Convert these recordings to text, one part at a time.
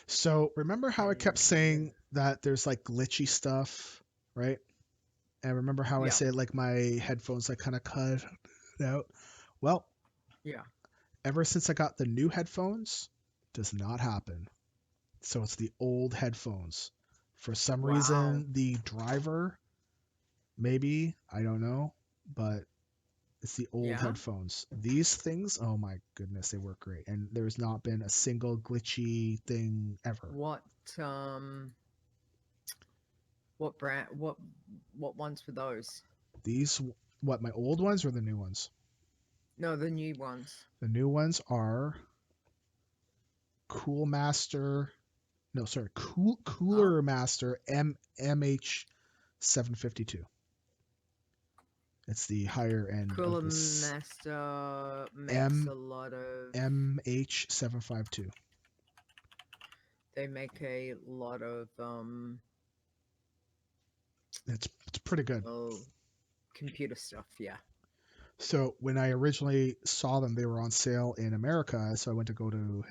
So remember how I kept And saying that there's like glitchy stuff, right? And remember how I yeah, said like my headphones like kind of cut out? Well, yeah. ever since I got the new headphones, does not happen. So it's the old headphones. For some Wow. reason, the driver, maybe, I don't know, but it's the old Yeah. headphones. These things, oh my goodness, they work great. And there's not been a single glitchy thing ever. What um what brand what ones were those? These, what, my old ones or the new ones? No, the new ones. The new ones are Cool Master, no, sorry, Oh, Cooler Master MH752. It's the higher end of Cooler this Master makes M a lot of MH752. they make a lot of It's pretty good. oh computer stuff, yeah. So when I originally saw them, they were on sale in America. So I went to go to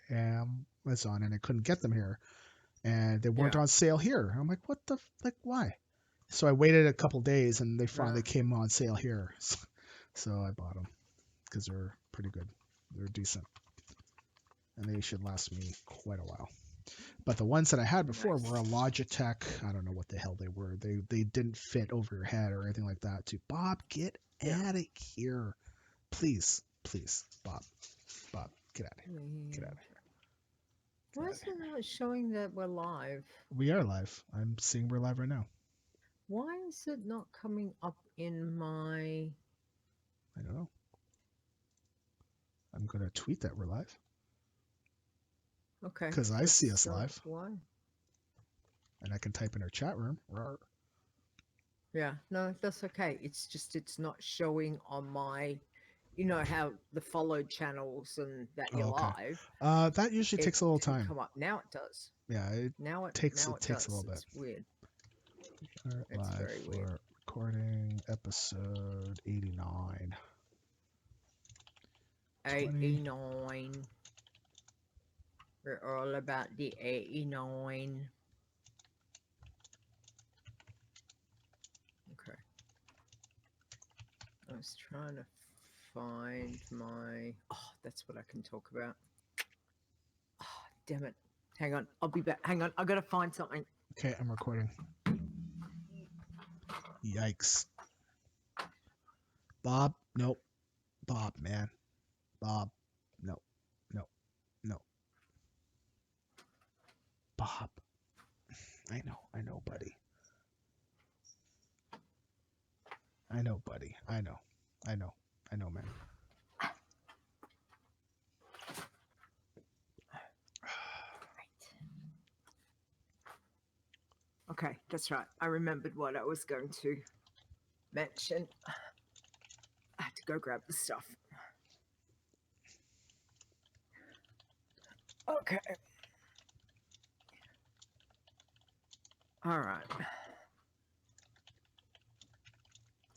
Amazon and I couldn't get them here, and they weren't Yeah. on sale here. I'm like, what the like why? So I waited a couple days and they finally Uh, came on sale here. So I bought them because they're pretty good. They're decent and they should last me quite a while. But the ones that I had before were a nice. Logitech. I don't know what the hell they were. They didn't fit over your head or anything like that. Too. Bob, get Yeah. out of here, please, please, Bob, Bob, get out of here, get out of And here, get why out is of it here. not showing that we're live? We are live. I'm seeing we're live right now. Why is it not coming up in my I don't know. I'm gonna tweet that we're live okay, because I see that's us live why. and I can type in our chat room. Yeah, no, that's okay. It's just it's not showing on my you know how the followed channels and that Oh, you're okay. live, That usually it takes a little didn't time. come up. Now it does. Yeah, it Now it it takes a does. little bit. It's weird. All right, It's live very weird. for recording episode 89. 20. 89. We're all about the 89. Okay. I was trying to find my. Oh, that's what I can talk about. Oh, damn it. Hang on. I'll be back. Hang on. I gotta find something. Okay, I'm recording. Yikes. Bob, nope. Bob, man. Bob, no, no, no. Bob. I know, buddy. I know, buddy. I know, I know, man. Okay, that's right. I remembered what I was going to mention. I had to go grab the stuff. Okay. All right.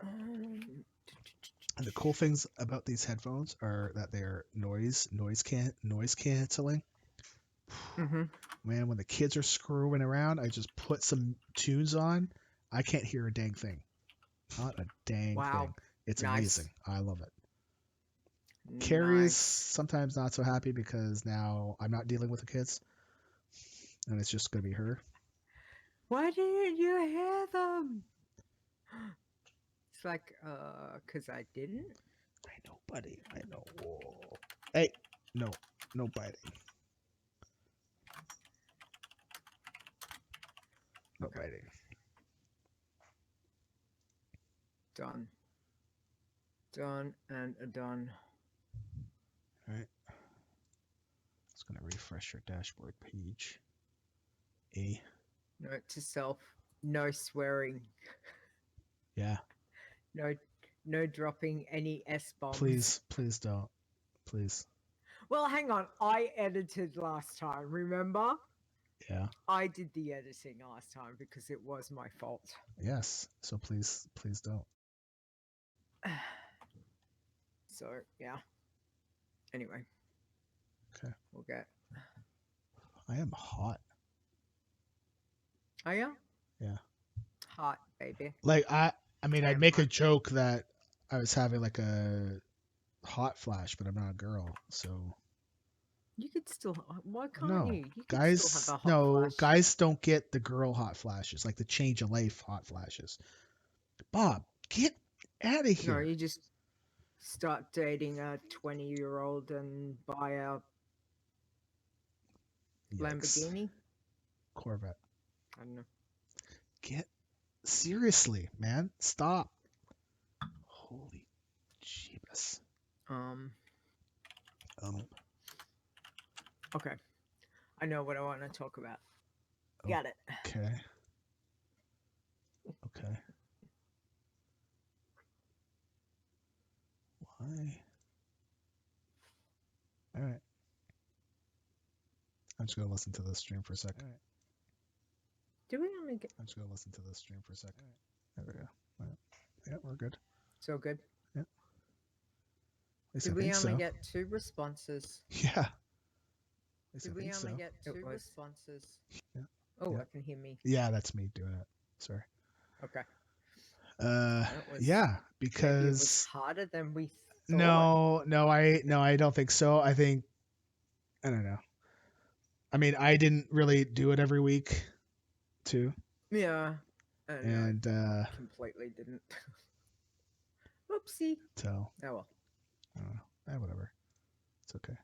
Um, And the cool things about these headphones are that they're noise canceling. mm-hmm. Man, when the kids are screwing around, I just put some tunes on. I can't hear a dang thing. Not a dang Wow. thing. It's Nice. amazing. I love it. Carrie's Nice. sometimes not so happy because now I'm not dealing with the kids and it's just going to be her. Why didn't you hear them? It's like, because I didn't. I know, buddy. I know. Whoa. Hey, no, no biting. No Okay. biting. Done. Done and done. All right. It's going to refresh your dashboard page. A. Note to self: no swearing. Yeah. No, no dropping any S bombs. Please, please don't. Please. Well, hang on. I edited last time. Remember? Yeah. I did the editing last time because it was my fault. Yes. So please, please don't. So yeah. Anyway. Okay. We'll get. I am hot. Oh yeah, Yeah. hot baby. Like I mean, I'd Damn make a hot. joke that I was having like a hot flash, but I'm not a girl, so You could still. Why can't no. you? You could still have Guys, a hot no, flash. guys don't get the girl hot flashes, like the change of life hot flashes. Bob, get out of No, here. you just start dating a 20-year-old and buy a Yikes. Lamborghini. Corvette. I don't know. Get seriously, man. Stop. Holy jeebus. Um. Um, Okay. I know what I want to talk about. Oh. Got it. okay. Okay. Why? All right. I'm just gonna listen to this stream for a second. All right. Do we only get I'm just gonna listen to this stream for a second. There we go. All right. Yeah, we're good. so good? At least Did I we think only so. get 2 responses? Yeah. At least Did I we think only so. get 2 was- responses? Yeah. Oh, Yeah. I can hear me. Yeah, that's me doing it. Sorry. Okay. Uh, That was- yeah, Maybe it was because harder than we thought. no, I don't think so. I think I don't know. I mean, I didn't really do it every week, too, Yeah. I don't know. and Completely didn't. Oopsie. so Oh well. I don't know. Whatever. It's okay.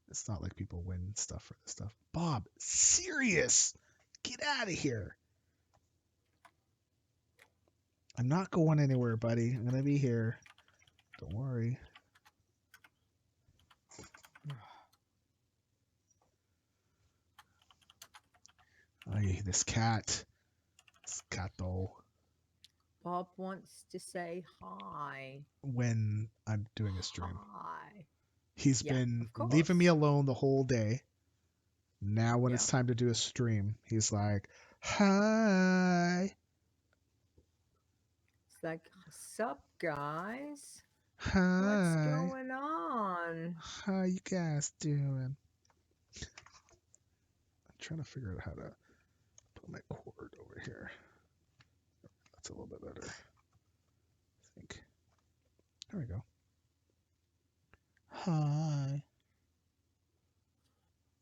It's not like people win stuff for this stuff. Bob, serious. Get out of here. I'm not going anywhere, buddy. I'm gonna be here. Don't worry. Ay, this cat. This cat though. Bob wants to say hi. When I'm doing a stream. Hi. He's Yeah, been of leaving me course. alone the whole day. Now when it's Yeah. time to do a stream, he's like, hi. It's like, sup, guys? What's Hi. going on? How you guys doing? I'm trying to figure out how to put my cord over here. That's a little bit better. I think. There we go. Hi.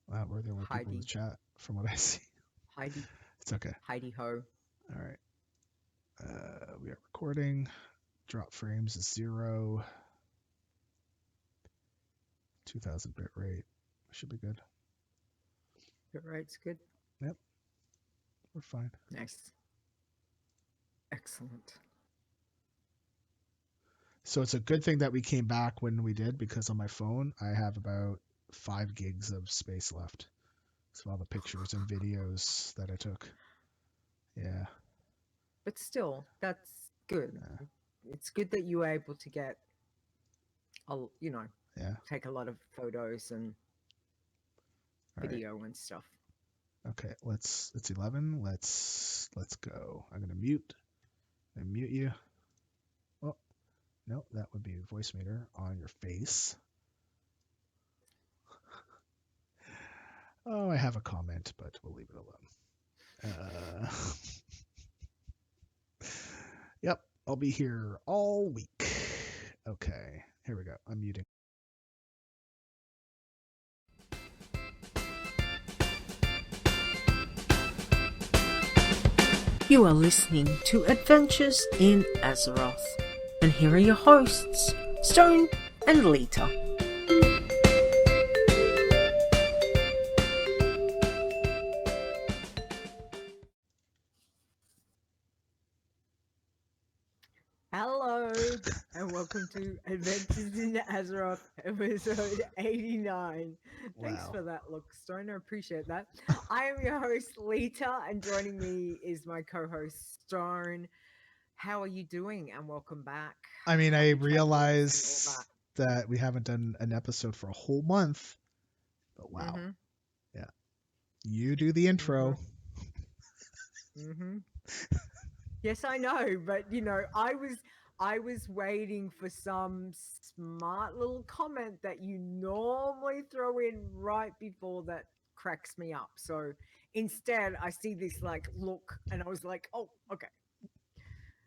Wow, we're the only people in Heidi. the chat from what I see. Heidi. It's okay. Heidi ho. All right. We are recording. Drop frames is 0. 2000 bit rate. Should be good. Bit rate's good. We're fine. Nice. Excellent. So it's a good thing that we came back when we did, because on my phone I have about 5 gigs of space left. So all the pictures and videos that I took. Yeah. But still, that's good. Yeah. It's good that you were able to get, you know, Yeah. take a lot of photos and All right. video and stuff. Okay, it's 11. Let's go. I'm gonna mute. I mute you. Oh, no, that would be voice meter on your face. Oh, I have a comment, but we'll leave it alone. Yep, I'll be here all week. Okay, here we go. I'm muting. You are listening to Adventures in Azeroth, and here are your hosts, Stone and Leeta. Hello, and welcome to Adventures in Azeroth, episode 89. Thanks Wow. for that look, Stone. I appreciate that. I am your host, Leeta, and joining me is my co-host, Stone. How are you doing? And welcome back. I mean, I Happy travels and all realize that. that we haven't done an episode for a whole month, but wow. Mhm. Yeah. You do the intro. Mm-hmm. Yes, I know, but you know, I was waiting for some smart little comment that you normally throw in right before that cracks me up. So instead, I see this like look, and I was like, oh, okay.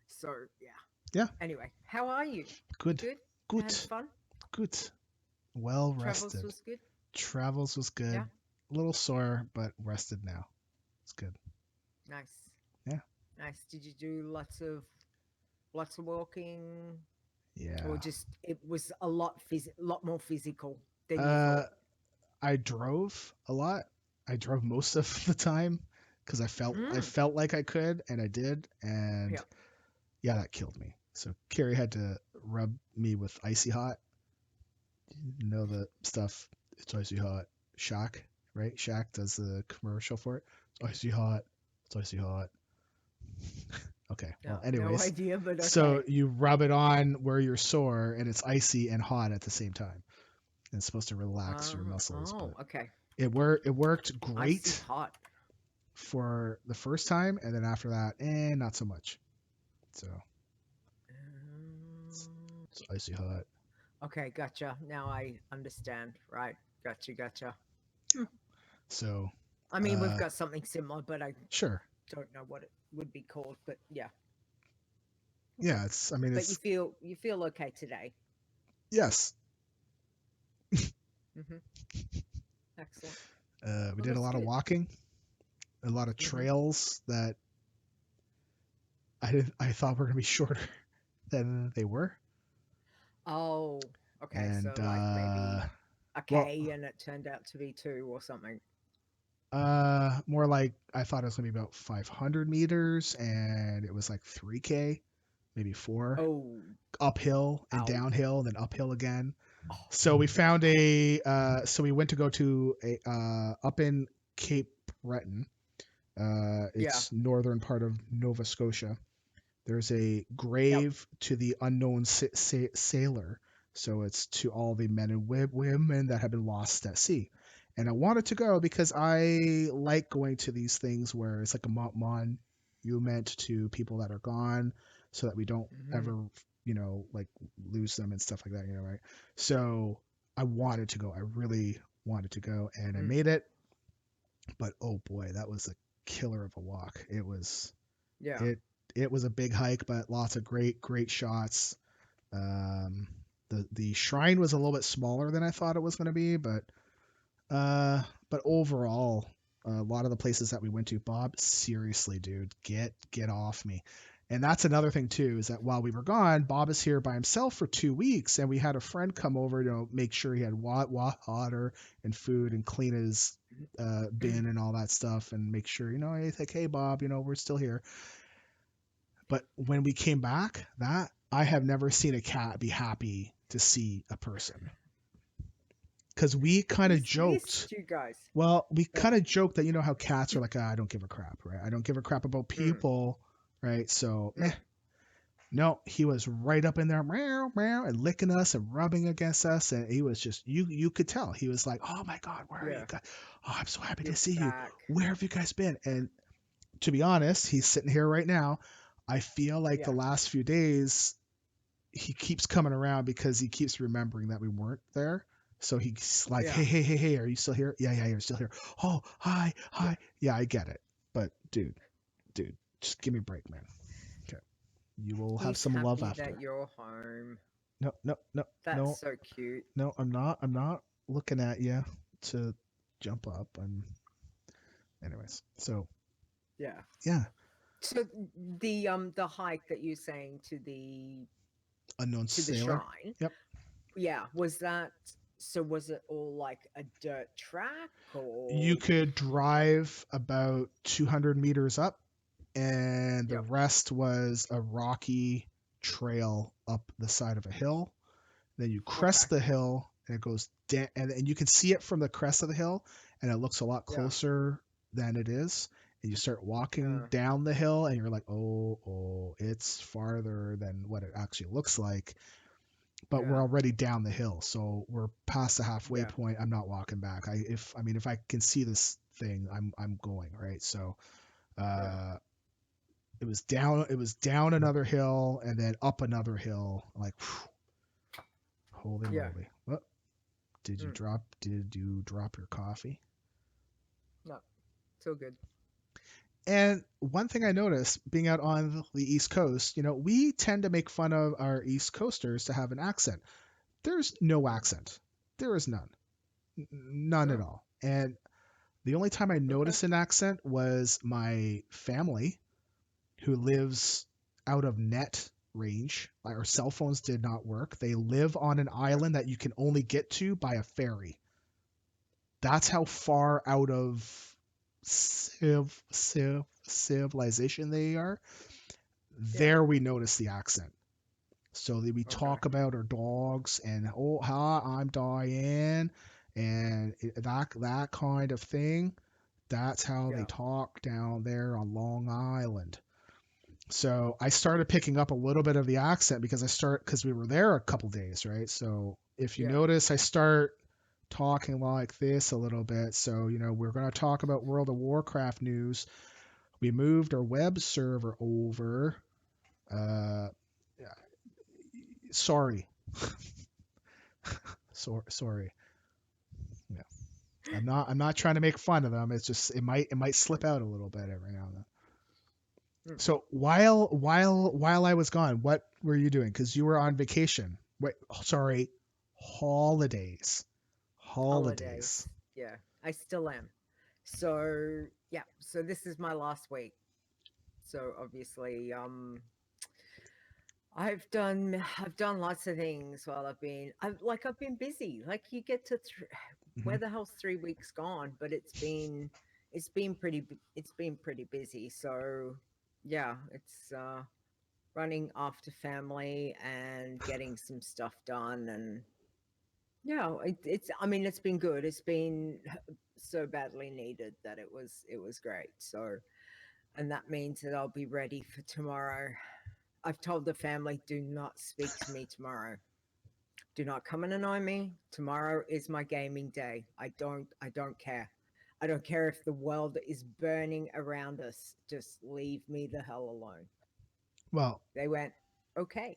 So yeah. Yeah. Anyway, how are you? Good. Good. Good. Had fun. Good. Well Travels rested. was good. Travels was good. Yeah. A little sore, but rested now. It's good. Nice. Yeah. Nice. Did you do lots of walking, Yeah. or just it was a lot more physical than you Uh, thought? I drove a lot. I drove most of the time because I felt like I could, and I did, and Yeah. yeah, that killed me. So Carrie had to rub me with icy hot. You know the stuff. It's icy hot. Shaq, right? Shaq does the commercial for it. It's icy hot. It's icy hot. Okay. Well, No anyways, idea, but okay. so you rub it on where you're sore, and it's icy and hot at the same time. And it's supposed to relax your muscles, Oh, but okay. it worked Icy great hot. for the first time, and then after that, not so much. So it's icy hot. Okay, gotcha. Now I understand. Right. Gotcha. So I mean, we've got something similar, but I sure. don't know what it would be called. But yeah. Yeah, it's. I mean, But it's. you feel okay today. Yes. Excellent. We did a that's lot of good. walking, a lot of trails that I thought were gonna be shorter than they were. Oh, okay. And So like maybe a well, K, and it turned out to be 2 or something. more like I thought it was gonna be about 500 meters, and it was like 3K, maybe 4, Oh, uphill and ow. downhill, and then uphill again. Oh, So we found so we went to go to a up in Cape Breton. It's northern part of Nova Scotia. There's a grave to the unknown sailor. So it's to all the men and women that have been lost at sea. And I wanted to go because I like going to these things where it's like a monument to people that are gone, so that we don't ever, like lose them and stuff like that, right? So I wanted to go. I really wanted to go, and I made it. But oh boy, that was a killer of a walk. It was. Yeah. It was a big hike, but lots of great shots. The shrine was a little bit smaller than I thought it was going to be, but overall, a lot of the places that we went to, Bob, seriously, dude, get off me. And that's another thing too, is that while we were gone, Bob is here by himself for 2 weeks, and we had a friend come over to make sure he had water and food and clean his bin and all that stuff, and make sure, he's like, hey Bob, we're still here. But when we came back, I have never seen a cat be happy to see a person. Because we kind of joked. You guys. Well, we kind of joked that how cats are like, I don't give a crap, right? I don't give a crap about people, right? So, no, he was right up in there, meow, meow, and licking us and rubbing against us, and he was just, you could tell he was like, oh my God, where are you guys? Oh, I'm so happy to see back. you. Where have you guys been? And to be honest, he's sitting here right now. I feel like the last few days he keeps coming around because he keeps remembering that we weren't there. So he's like, hey, are you still here? Yeah, you're still here. Oh, hi. Yeah, I get it. But dude, just give me a break, man. Okay. You will have some love after. That you're home. No. That's so cute. No, I'm not looking at you to jump up. Anyways, so yeah. So the hike that you're saying to the unknown sailor. The shrine. Yep. Yeah. Was it all like a dirt track, or you could drive about 200 meters up, and the rest was a rocky trail up the side of a hill. Then you crest the hill, and it goes down, and you can see it from the crest of the hill, and it looks a lot closer than it is. And you start walking down the hill, and you're like, oh, it's farther than what it actually looks like. But we're already down the hill, so we're past the halfway point. I'm not walking back. If I can see this thing, I'm going, right. So it was down another hill, and then up another hill. Like, whew, holy moly! What did you drop? Did you drop your coffee? No, it's all good. And one thing I noticed being out on the East Coast, we tend to make fun of our East Coasters to have an accent. There's no accent. There is none. None at No. all. And the only time I Okay. noticed an accent was my family who lives out of net range. Our cell phones did not work. They live on an island that you can only get to by a ferry. That's how far out of civilization they are. Yeah. There we notice the accent. So we Okay. talk about our dogs and oh hi, I'm Diane, and that kind of thing. That's how they Yeah. talk down there on Long Island. So I started picking up a little bit of the accent because we were there a couple days, right? So if you Yeah. notice, I start talking like this a little bit. So we're going to talk about World of Warcraft news. We moved our web server over. Uh, sorry, sorry. Yeah, I'm not trying to make fun of them. It's just it might slip out a little bit every now and then. Mm. So while I was gone, what were you doing? Because you were on vacation. Wait, sorry, holidays. Holidays. Holidays. Yeah, I still am. So yeah, so this is my last week. So obviously, I've done lots of things while I've been busy. Like you get to Hmm. where the hell's 3 weeks gone, but it's been pretty busy. So yeah, it's running after family and getting some stuff done, and yeah, I mean it's been good. It's been so badly needed that it was great. So, and that means that I'll be ready for tomorrow. I've told the family, do not speak to me tomorrow. Do not come and annoy me. Tomorrow is my gaming day. I don't care. I don't care if the world is burning around us. Just leave me the hell alone. Well, They went, okay.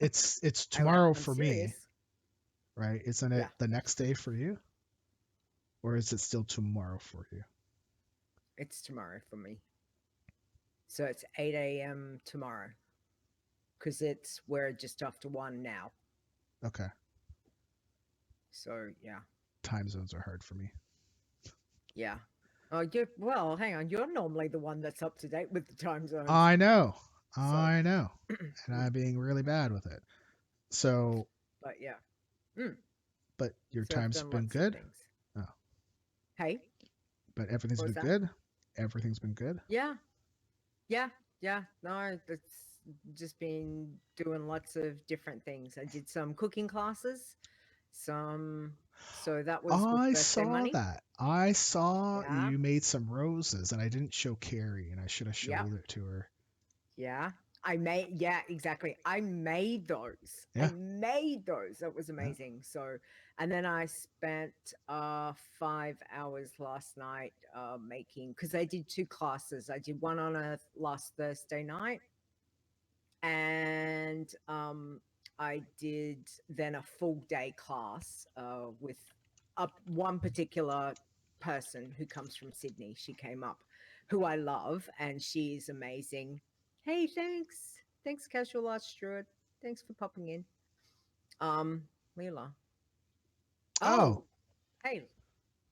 it's I went, tomorrow I'm for me, serious. right? Isn't it Yeah, the next day for you, or is it still tomorrow for you? it's tomorrow for me. So it's 8 a.m. tomorrow because we're just after one now. Okay. So yeah, Time zones are hard for me. yeah. Oh, well, hang on. You're normally the one that's up to date with the time zones. I know. So, I know. And I'm being really bad with it. So, but yeah. Mm. but your So I've time's done been lots of good? things. Oh, Hey, but everything's what was been that? good? Everything's been good? Yeah, yeah, yeah. No, that's just been doing lots of different things. I did some cooking classes, some. So that was with I birthday saw money. that. I saw Yeah, you made some roses and I didn't show Carrie and I should have yeah, showed it to her. yeah. Yeah, exactly. I made those. I Yeah. made those. That was Yeah. amazing. So, and then I spent 5 hours last night making, because I did two classes. I did one on a last Thursday night, and I did then a full day class with one particular person who comes from Sydney. She came up, who I love, and she's amazing. Hey, thanks, Casual Arts Druid. Thanks for popping in. Leela. Oh, Oh, hey,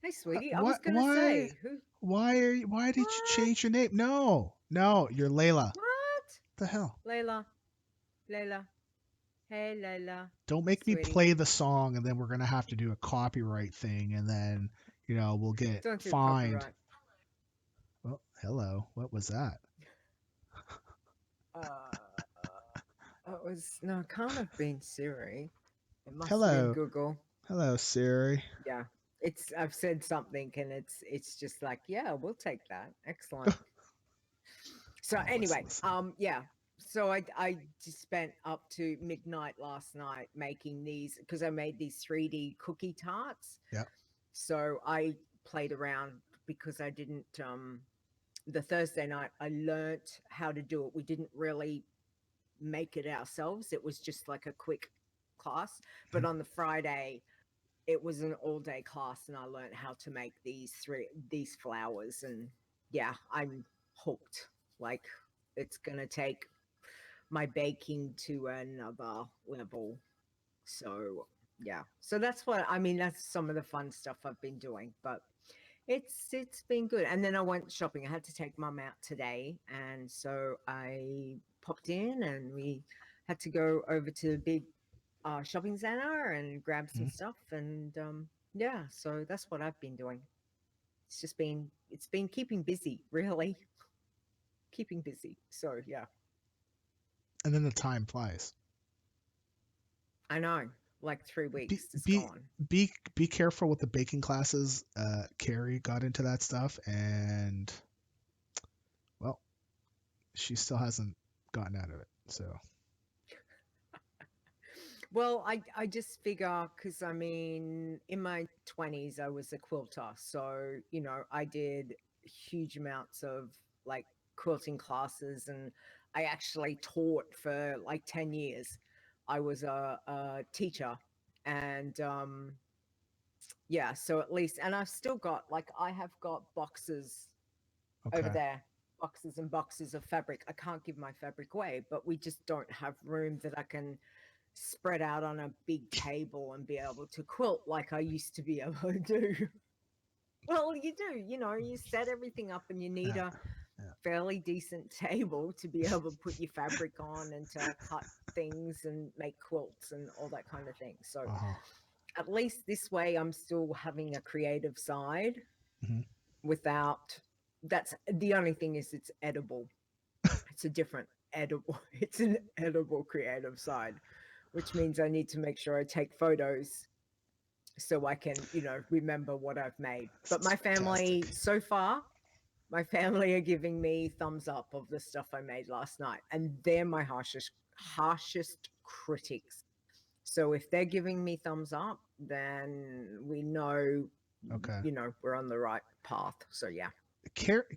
hey, sweetie. I was what gonna say who. why did you What? change your name? No. No, you're Layla. What? The hell? Layla. Layla. Hey, Layla. Don't make me Sweetie. play the song and then we're gonna have to do a copyright thing and then, we'll get Don't do fined. copyright. Oh, hello. What was that? Uh, it was no, it can't have been Siri. It must have been Hello. Google. Hello, Siri. Yeah, I've said something, and it's just like, yeah, we'll take that. Excellent. So Oh, anyway, listen. yeah. So I just spent up to midnight last night making these because I made these 3D cookie tarts. Yeah. So I played around because I didn't the Thursday night I learnt how to do it. We didn't really make it ourselves. It was just like a quick class. But Mhm. on the Friday, it was an all-day class, and I learned how to make these flowers, and yeah, I'm hooked. Like, it's gonna take my baking to another level. So yeah, so that's what I mean. That's some of the fun stuff I've been doing, but it's been good. And then I went shopping. I had to take mum out today, and so I popped in, and we had to go over to the big shopping center and grab some Mhm. stuff. And yeah, so that's what I've been doing. It's been keeping busy, really keeping busy. So yeah, And then the time flies. I know. Like three Be weeks is be gone. be careful with the baking classes. Carrie got into that stuff, and well, she still hasn't gotten out of it. So Well, I just figure, because I mean, in my 20s, I was a quilter. So, I did huge amounts of like quilting classes, and I actually taught for like 10 years. I was a teacher. And yeah, so at least, and I've still got, like, I have got boxes over okay, there, boxes and boxes of fabric. I can't give my fabric away, but we just don't have room that I can spread out on a big table and be able to quilt like I used to be able to do. Well, you do, you set everything up, and you need yeah, a yeah, fairly decent table to be able to put your fabric on and to cut things and make quilts and all that kind of thing. So uh-huh. at least this way I'm still having a creative side Hmm. without, that's the only thing, is it's edible. It's a different edible, it's an edible creative side, which means I need to make sure I take photos so I can, remember what I've made. This But is my family, fantastic. so far, my family are giving me thumbs up of the stuff I made last night, and they're my harshest critics. So if they're giving me thumbs up, then we know, Okay. we're on the right path. So yeah.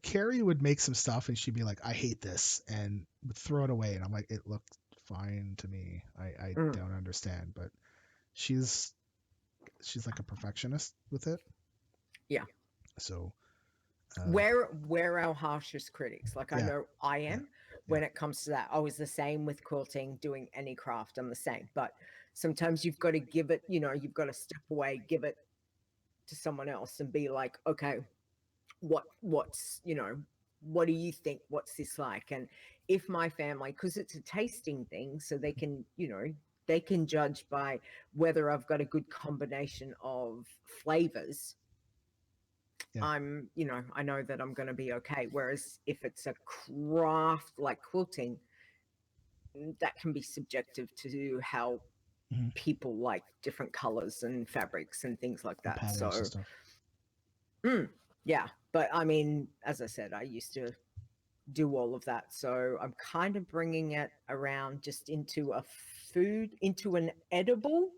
Carrie would make some stuff, and she'd be like, "I hate this," and would throw it away. And I'm like, "It looked fine to me. I Mm. don't understand." But she's like a perfectionist with it. Yeah. So We're our harshest critics. Like, I yeah, know I yeah, am yeah, when it comes to that. I was the same with quilting, doing any craft. I'm the same. But sometimes you've got to give it, you've got to step away, give it to someone else, and be like, okay, what's what do you think? What's this like? And if my family, because it's a tasting thing, so they can, they can judge by whether I've got a good combination of flavors. yeah. I know that I'm going to be okay. Whereas if it's a craft like quilting, that can be subjective to how Hmm. people like different colors and fabrics and things like And that. patterns and So, stuff. yeah. But I mean, as I said, I used to do all of that. So I'm kind of bringing it around just into into an edible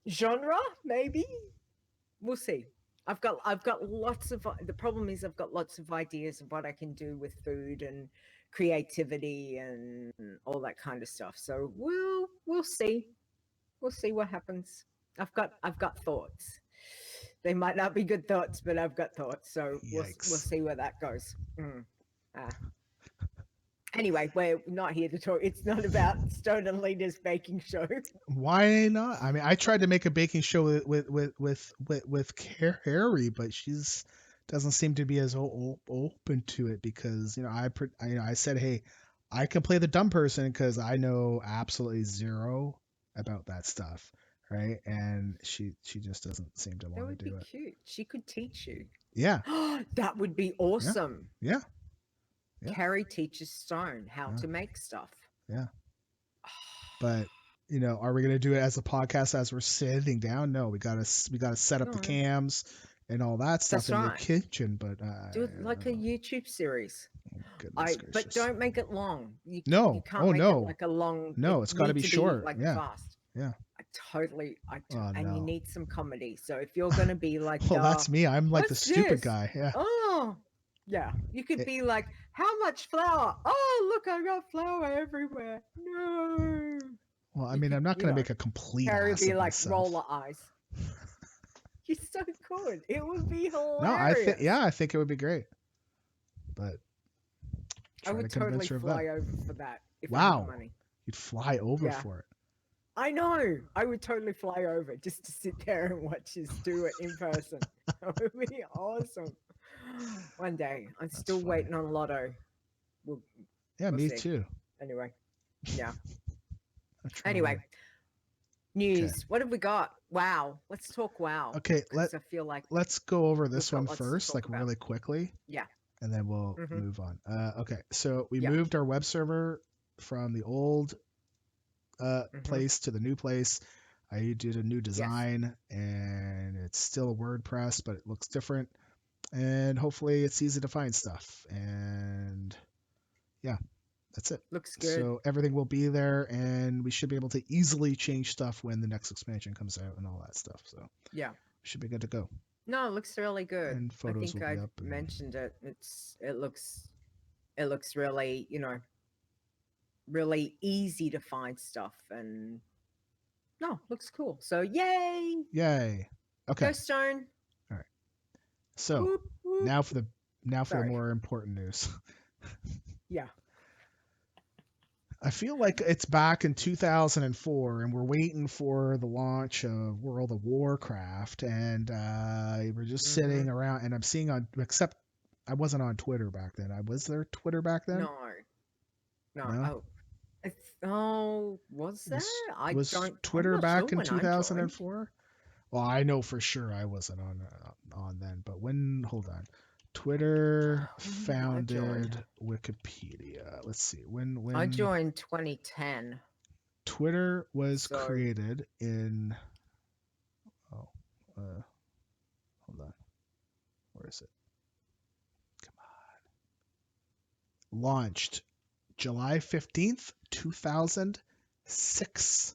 genre, maybe. We'll see. I've got lots of, the problem is I've got lots of ideas of what I can do with food and creativity and all that kind of stuff. So we'll see. We'll see what happens. I've got thoughts. They might not be good thoughts, but I've got thoughts. So we'll Yikes. see where that goes. Ah. Anyway, we're not here to talk. It's not about Stone and Leeta's baking show. Why not? I mean, I tried to make a baking show with Carrie, but she's doesn't seem to be as open to it because I said, hey, I can play the dumb person because I know absolutely zero about that stuff, right? And she just doesn't seem to That want would to be do it. cute. She could teach you. Yeah, That would be yeah, awesome. yeah, yeah, Carrie teaches Stone how yeah, to make stuff. yeah. But are we gonna do it as a podcast as we're sitting down? No, we gotta set up the No, cams and all that stuff that's in the right. kitchen. But Do it like a YouTube series. goodness But gracious, don't make it long. You no, can't oh make it no, like a long. It no, it's got to be needs to be short. like Yeah, fast. yeah. Oh And you no. need some comedy. So if you're gonna be like, Well, that's me. I'm like the what's stupid this? guy. Yeah. Oh, yeah. You could It, be like, how much flour? Oh, look, I got flour everywhere. No. Well, I mean, I'm not You going to know, make a complete Harry ass be of like myself. roller eyes. You're so good. It would be No, hilarious. I think it would be great. But I try to would convince totally her of fly that. over for that if I had the Wow, money. you'd fly over Yeah. for it. I know. I would totally fly over just to sit there and watch us do it in person. That would be awesome. One day. I'm That's still funny. waiting on Lotto. We'll, Yeah, we'll me see. too. Anyway. Yeah. I'm trying to Anyway. win. News. What have we got? Wow. Let's talk wow. Okay, Because I feel like let's go over we've this got one lots to first, talk like about. really quickly, Yeah. and then we'll Mhm. move on. Okay, so we Yeah. moved our web server from the old Mhm. place to the new place. I did a new Yes. design, and it's still a WordPress, but it looks different. And hopefully, it's easy to find stuff. And yeah, that's it. Looks good. So everything will be there, and we should be able to easily change stuff when the next expansion comes out and all that stuff. So Yeah. we should be good to go. No, it looks really good. And I photos think will be I up. And mentioned it. It looks really, really easy to find stuff, and no, looks cool. So yay! yay! Okay, Go Stone. all right. So Whoop, whoop. now for the Sorry. more important news. Yeah. I feel like it's back in 2004, and we're waiting for the launch of World of Warcraft, and we're just Mhm. sitting around, and I'm seeing except I wasn't on Twitter back then. I was there Twitter back then? No. No? Was there? Was I'm Twitter not back sure in when I joined. 2004? Well, I know for sure I wasn't on then, but when? Hold on. Twitter When did I join? founded Wikipedia. Let's see. When I joined 2010. Twitter was So created in hold on. Where is it? Come on. Launched July 15th, 2006.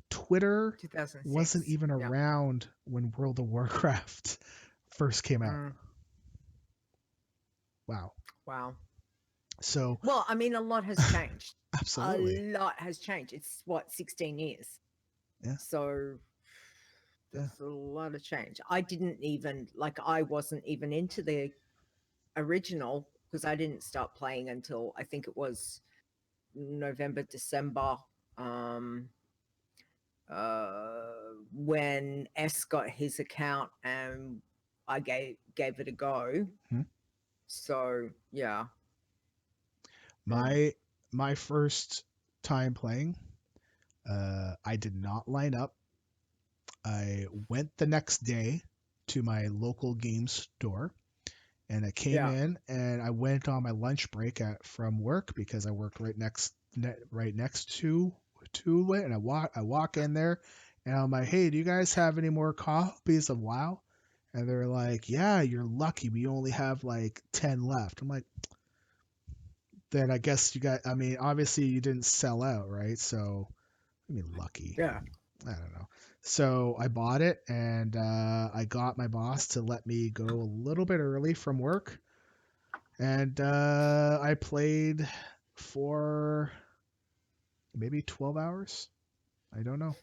Twitter 2006. wasn't even Yeah. around when World of Warcraft first came out. Mm. Wow. Wow. So Well, I mean, a lot has changed. absolutely. A lot has changed. It's 16 years. Yeah. So there's a lot of change. I wasn't even into the original because I didn't start playing until I think it was November, December. When S got his account and I gave it a go. Hmm. So yeah. My first time playing, I did not line up. I went the next day to my local game store, and I came in, and I went on my lunch break from work because I worked right next to it, and I walk in there, and I'm like, hey, do you guys have any more copies of WoW? And they're like, yeah, you're lucky, we only have like 10 left. I'm like, then I guess you got, I mean, obviously you didn't sell out, right? So I mean, lucky. Yeah. I don't know. So I bought it, and I got my boss to let me go a little bit early from work, and I played for maybe 12 hours. I don't know.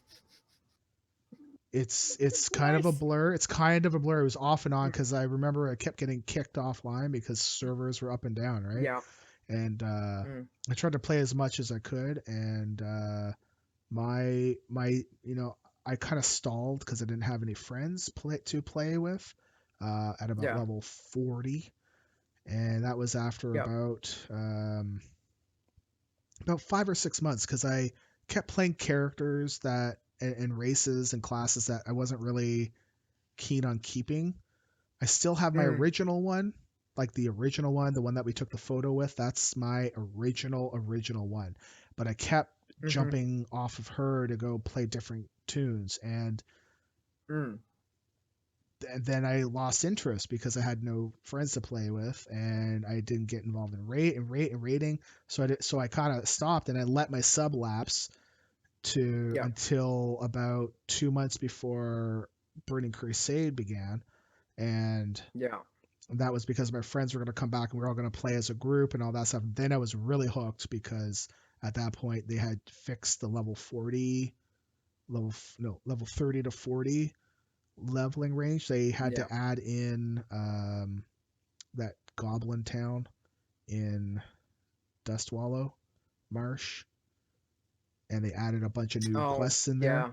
It's kind of a Nice. blur. It's kind of a blur. It was off and on because I remember I kept getting kicked offline because servers were up and down, right? Yeah. And I tried to play as much as I could, and my I kind of stalled because I didn't have any friends to play with at about level 40, and that was after about 5 or 6 months because I kept playing characters that and races and classes that I wasn't really keen on keeping. I still have my original one, like the original one, the one that we took the photo with. That's my original one, but I kept jumping off of her to go play different tunes, and then I lost interest because I had no friends to play with, and I didn't get involved in rating. So I kind of stopped, and I let my sub lapse until about 2 months before Burning Crusade began, and that was because my friends were going to come back and we were all going to play as a group and all that stuff. And then I was really hooked because at that point they had fixed the level 40, level 30 to 40 leveling range. They had Yeah. to add in that goblin town in Dustwallow Marsh, and they added a bunch of new Oh, quests in there, yeah.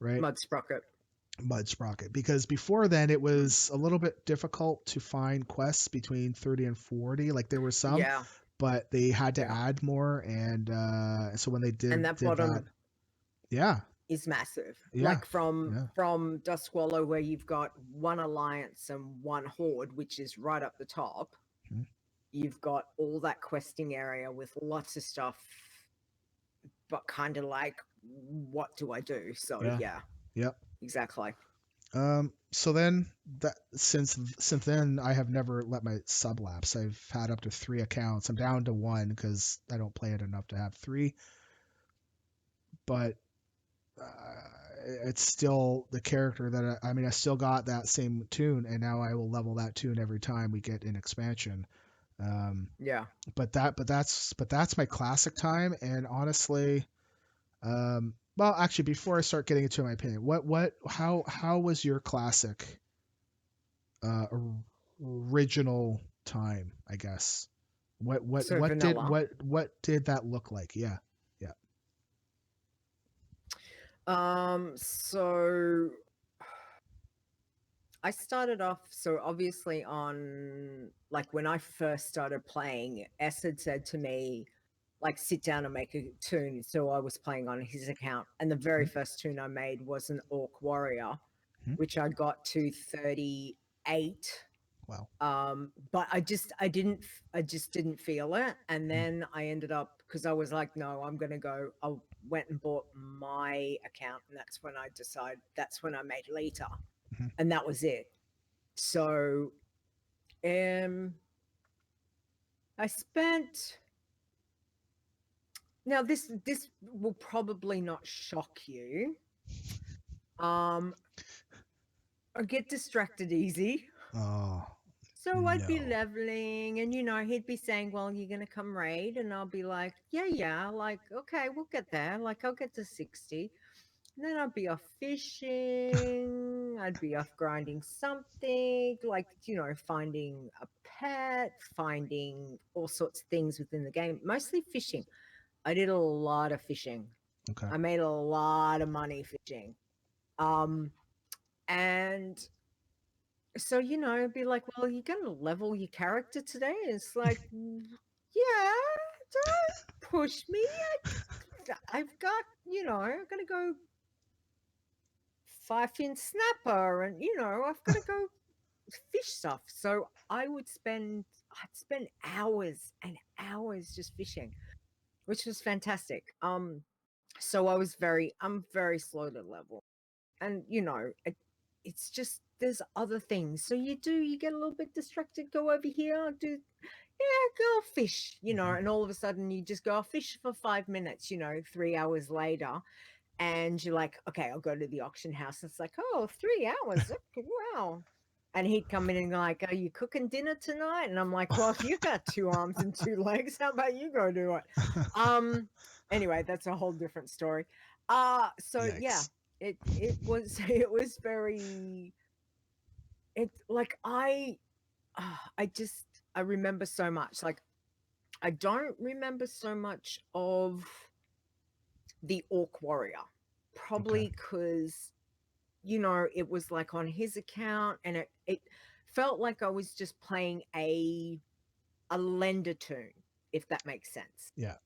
right? Mud Sprocket. Mud Sprocket, because before then it was a little bit difficult to find quests between 30 and 40. Like there were some, Yeah. but they had to Yeah. add more, and so when they And that did that, bottom yeah, is massive. yeah, Like from yeah, Duskwallow, where you've got one alliance and one horde, which is right up the top. Mhm. You've got all that questing area with lots of stuff, but kind of like, what do I do? So yeah, yeah, yep. exactly. So then that since then I have never let my sub lapse. I've had up to 3 accounts. I'm down to one because I don't play it enough to have three. But it's still the character that I mean. I still got that same tune, and now I will level that tune every time we get an expansion. Um, Yeah. but that's my classic time, and honestly, well, actually, before I start getting into my opinion, how was your classic uh, original time? I guess So vanilla. what did that look like? Yeah, yeah, So I started off, so obviously on, like, when I first started playing, S had said to me, like, sit down and make a tune. So I was playing on his account, and the very Mhm, first tune I made was an Orc Warrior, mhm. which I got to 38. Wow. But I just didn't feel it. And Mhm, then I ended up, because I was like, no, I'm gonna go. I went and bought my account, and that's when I made Leeta, mhm. and that was it. So um I spent, now this will probably not shock you. Um I get distracted easy. Oh So I'd be no. leveling, and he'd be saying, well, you're gonna come raid, and I'll be like, yeah, like, okay, we'll get there. Like, I'll get to 60. And then I'd be off fishing, I'd be off grinding something, like, finding a pet, finding all sorts of things within the game, mostly fishing. I did a lot of fishing. Okay. I made a lot of money fishing. Um, and so, it'd be like, well, you're going to level your character today. It's like, yeah, don't push me. I've got, I'm going to go 5 fin snapper, and I've got to go fish stuff. So I'd spend hours and hours just fishing, which was fantastic. So I'm very slow to level, and it's just, there's other things. So you get a little bit distracted, go over here, do, yeah, go fish, Mhm. and all of a sudden you just go fish for 5 minutes, 3 hours later, and you're like, okay, I'll go to the auction house. It's like, oh, 3 hours. Okay, wow. And he'd come in and like, are you cooking dinner tonight? And I'm like, well, you got 2 arms and 2 legs. How about you go do it? Anyway, that's a whole different story. So yeah, Yikes. it was it was very, it like I just, I remember so much. Like, I don't remember so much of the Orc Warrior, Okay. probably because it was like on his account, and it felt like I was just playing a lender tune, if that makes sense. Yeah.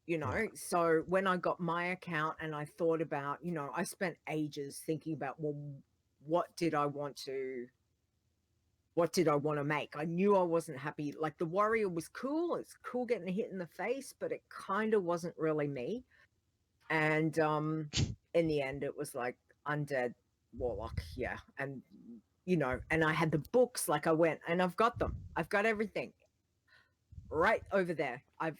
Yeah. So when I got my account and I thought about, I spent ages thinking about, well, what did I want to what did I want to make? I knew I wasn't happy. Like, the warrior was cool. It's cool getting a hit in the face, but it kind of wasn't really me. And in the end it was like undead warlock, yeah. And and I had the books, like, I went and I've got them. I've got everything right over there. I've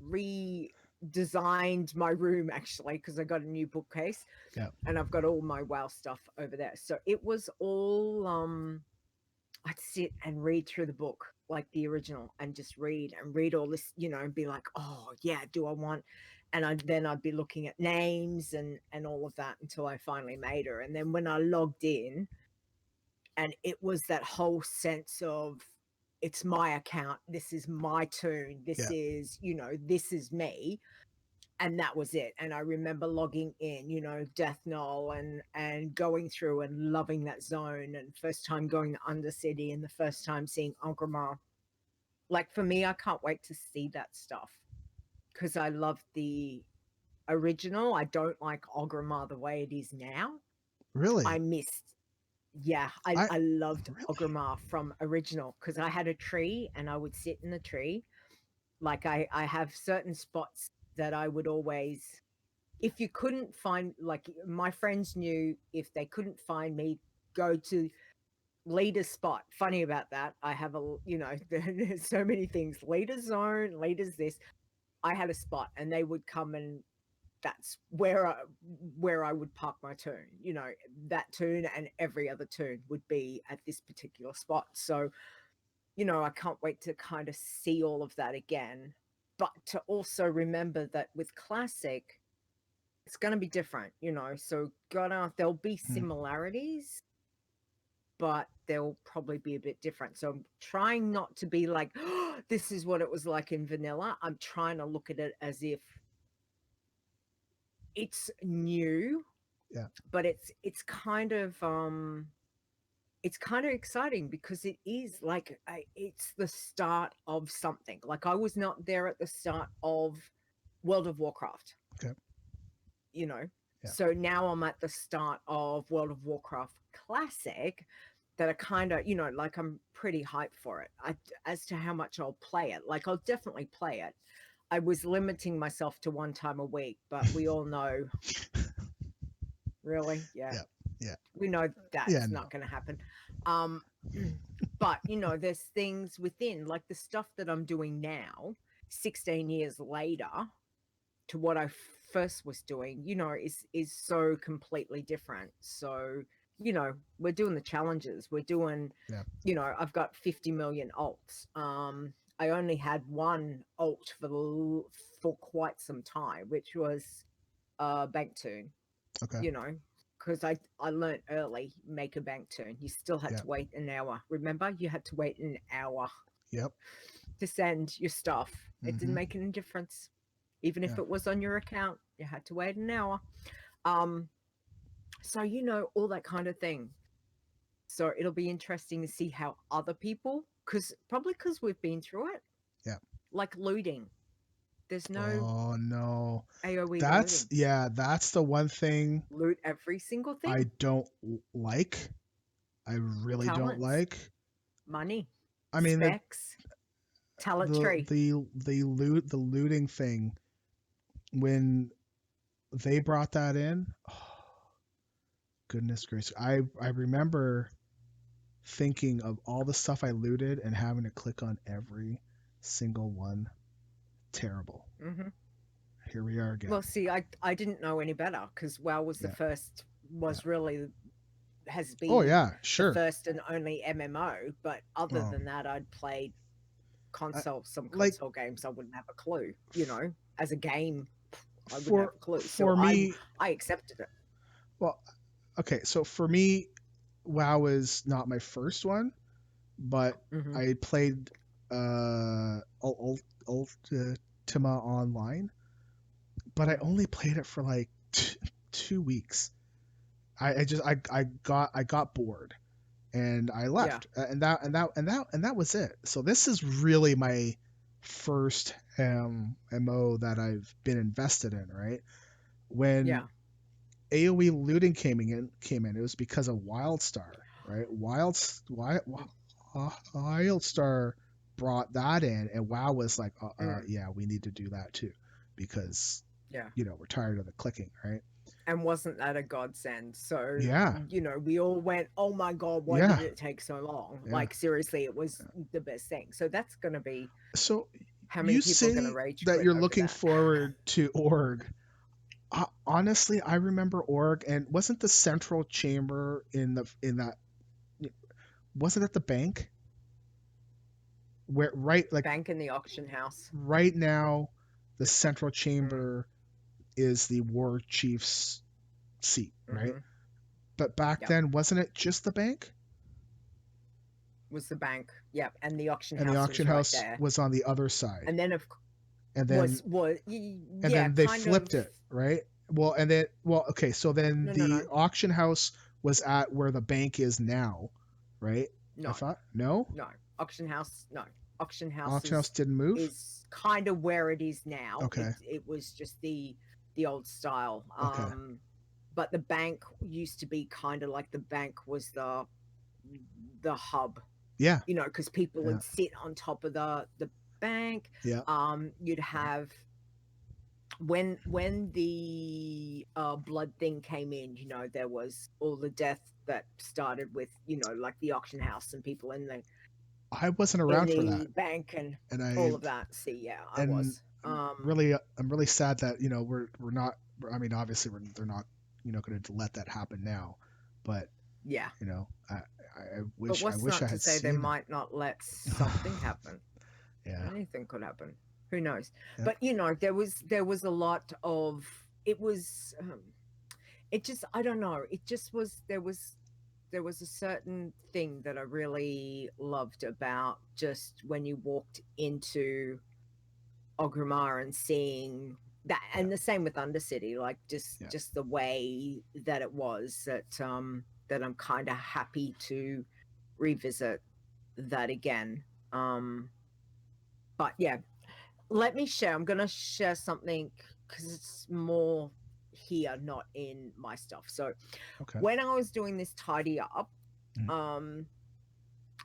redesigned my room, actually, because I got a new bookcase, Yeah. and I've got all my WoW stuff over there. So it was all I'd sit and read through the book, like the original, and just read and read all this, and be like, oh yeah, do I want? And I'd be looking at names and all of that until I finally made her. And then when I logged in, and it was that whole sense of, it's my account, this is my tune, this Yeah. is, this is me. And that was it. And I remember logging in, Death Knoll, and going through and loving that zone, and first time going to Undercity, and the first time seeing Orgrimmar. Like, for me, I can't wait to see that stuff, because I love the original. I don't like Orgrimmar the way it is now. I Really? missed, yeah, I I loved really. Orgrimmar from original, because I had a tree and I would sit in the tree. Like, I have certain spots that I would always, if you couldn't find, like, my friends knew, if they couldn't find me, go to Leeta's spot. Funny about that, I have there's so many things. Leeta's zone, Leeta's this. I had a spot, and they would come, and that's where I would park my tune. That tune and every other tune would be at this particular spot. So, I can't wait to kind of see all of that again. But to also remember that with Classic, it's going to be different, so there'll be Hmm. similarities, but they'll probably be a bit different. So I'm trying not to be like, oh, this is what it was like in vanilla. I'm trying to look at it as if it's new, Yeah. but it's kind of exciting, because it is like, it's the start of something. Like, I was not there at the start of World of Warcraft. Okay. Yeah. Yeah. So now I'm at the start of World of Warcraft Classic, that are kind of, like, I'm pretty hyped for it. As to how much I'll play it, like, I'll definitely play it. I was limiting myself to 1 time a week, but we all know, really, yeah, Yeah. Yeah. we know that's Yeah. No. not going to happen. But there's things within, like the stuff that I'm doing now, 16 years later, to what I first was doing, is so completely different. So, we're doing the challenges. We're doing, Yeah. I've got 50 million alts. I only had one alt for quite some time, which was bank tune. Okay. Because I learned early, make a bank turn. You still had Yeah. to wait an hour. Remember, you had to wait an hour Yep. to send your stuff. It didn't make any difference. Even if Yeah. it was on your account, you had to wait an hour. So, all that kind of thing. So it'll be interesting to see how other people, because we've been through it. Yeah. Like looting. There's no Oh no. AoE That's looting. that's the one thing Loot every single thing. I don't like. I really don't Talents, like. money, I mean specs, talent tree. the looting thing, when they brought that in, oh, goodness gracious. I remember thinking of all the stuff I looted and having to click on every single one. Terrible. Mm-hmm. Here we are again. Well, see, I didn't know any better, because WoW was Yeah. the first, really has been Oh yeah, the sure. first and only MMO. But other Oh. than that, I'd played some like- console games. I wouldn't have a clue, as a game, I wouldn't For have a clue. for So me, I accepted it. well, okay, so for me, WoW is not my first one, but Mhm. I played Ultima Online, but I only played it for like 2 weeks. I got bored and I left, and that was it. So this is really my first MO that I've been invested in, right? When Yeah. AoE looting came in, it was because of WildStar, right? WildStar brought that in, and WoW was like, yeah, we need to do that too, because we're tired of the clicking, right? And wasn't that a godsend? So Yeah. we all went, oh my god, why Yeah. did it take so long? Yeah. Like, seriously, it was the best thing. So that's going to be, So how many you people are going to say rage that quit you're over looking that? forward to Org. Honestly, I remember Org, and wasn't the central chamber in that wasn't it the bank? Where like Bank in the auction house. right now, the central Mm, chamber is the war chief's seat, right? mm-hmm. But back Yep. then, wasn't it just the bank? Was the bank. Yep. And the auction And the house auction was right house there. was on the other side. And then And then and yeah, then they kind of. flipped it, right? Okay, so then No, no, the no, auction house was at where the bank is now, right? I no, thought no. no. Auction house, no. Auction house Auction house didn't move. is kind of where it is now. Okay. It was just the old style. Okay. But the bank used to be kind of like the bank was the hub. Yeah. You know, because people Yeah. would sit on top of the bank. Yeah. You'd have when the blood thing came in, you know, there was all the death that started with, you know, like the auction house and people in I wasn't around for that, bank and and all of that. See, yeah, I and was. I'm really sad that we're not. I mean, obviously they're not going to let that happen now, but Yeah. I But wish what's I not to had say they seen them. might not let something happen? Yeah. Anything could happen. Who knows? Yeah. But you know, there was a lot of it was. It just I don't know. It just was there was a certain thing that I really loved about just when you walked into Ogrimmar and seeing that, and the same with Undercity, like just the way that it was that that I'm kind of happy to revisit that again. But yeah, let me share. I'm gonna share something because it's more here, not in my stuff. So Okay. when I was doing this tidy up,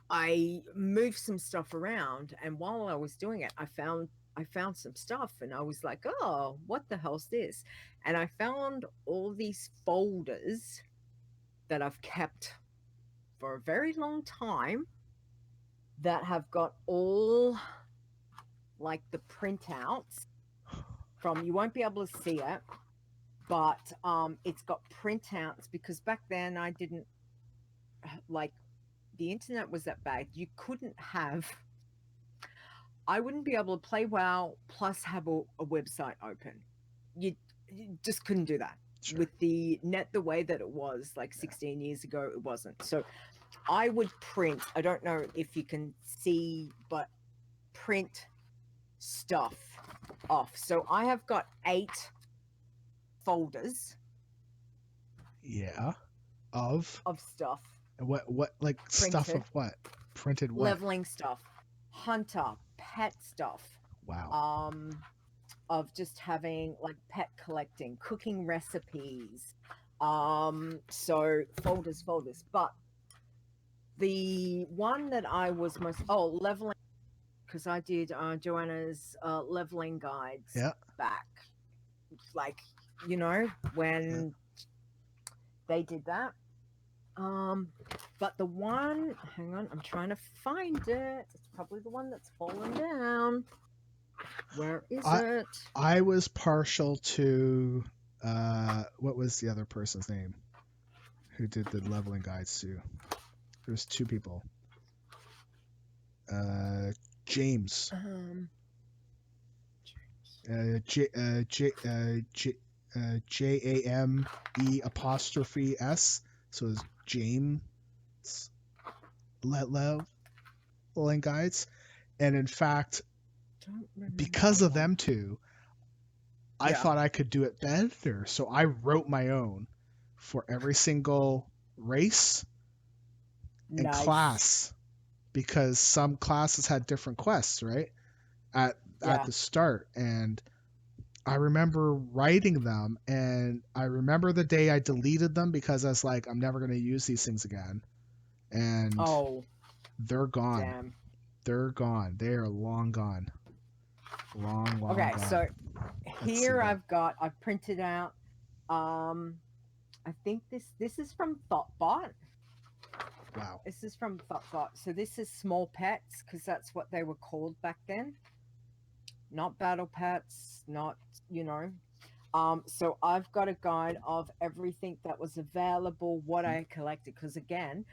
I moved some stuff around, and while I was doing it, I found some stuff, and I was like, oh, what the hell's this? And I found all these folders that I've kept for a very long time that have got all like the printouts from, you won't be able to see it, but it's got printouts because back then I didn't like the internet was that bad. You couldn't have, I wouldn't be able to play WoW plus have a website open. You just couldn't do that. Sure. With the net the way that it was like 16 years ago, it wasn't. So I would print, I don't know if you can see, but print stuff off. So I have got 8 folders. Yeah. Of stuff. What like printed. Stuff of what? Printed what? Leveling stuff. Hunter, pet stuff. Wow. Of just having like pet collecting, cooking recipes. So folders. But the one that I was most leveling, because I did Joanna's leveling guides back, like when they did that. But the one, hang on, I'm trying to find it. It's probably the one that's fallen down. Where is it? I was partial to what was the other person's name who did the leveling guides too? There's 2 people. James. JAME''S. So it's James leveling guides, and in fact, because of them 2, I thought I could do it better. So I wrote my own for every single race and class, because some classes had different quests, right? At the start. And I remember writing them, and I remember the day I deleted them because I was like, I'm never going to use these things again. And they're gone. Damn. They're gone. They are long gone. Long okay, gone. So here I've printed out, I think this is from Thoughtbot. Wow. This is from Thoughtbot. So this is small pets, because that's what they were called back then. Not battle pets, not, so I've got a guide of everything that was available, what I collected, because again,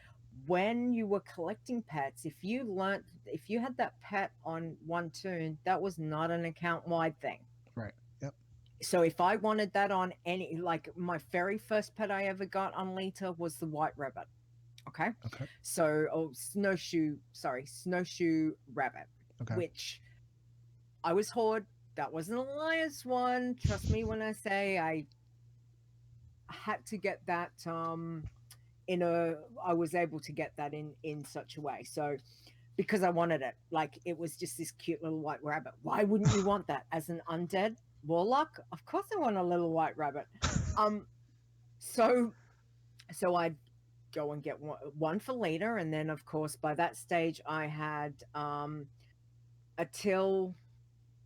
when you were collecting pets, if you had that pet on one toon, that was not an account wide thing. Right. Yep. So if I wanted that on any, like my very first pet I ever got on Leeta was the white rabbit. Okay. Okay. So, snowshoe rabbit, Okay. which I was Horde. That wasn't Alliance one. Trust me when I say I had to get that I was able to get that in such a way. So because I wanted it, like it was just this cute little white rabbit. Why wouldn't you want that as an undead warlock? Of course I want a little white rabbit. So I'd go and get one for later, and then of course by that stage I had a till.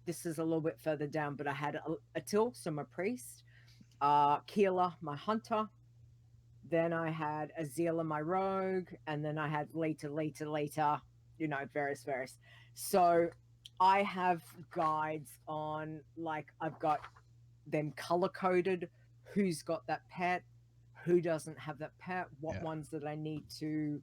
This is a little bit further down, but I had a till, so my priest, Keeler, my hunter. Then I had Azila, my rogue, and then I had Leeta, you know, various. So I have guides on, like, I've got them color coded, who's got that pet, who doesn't have that pet, what ones that I need to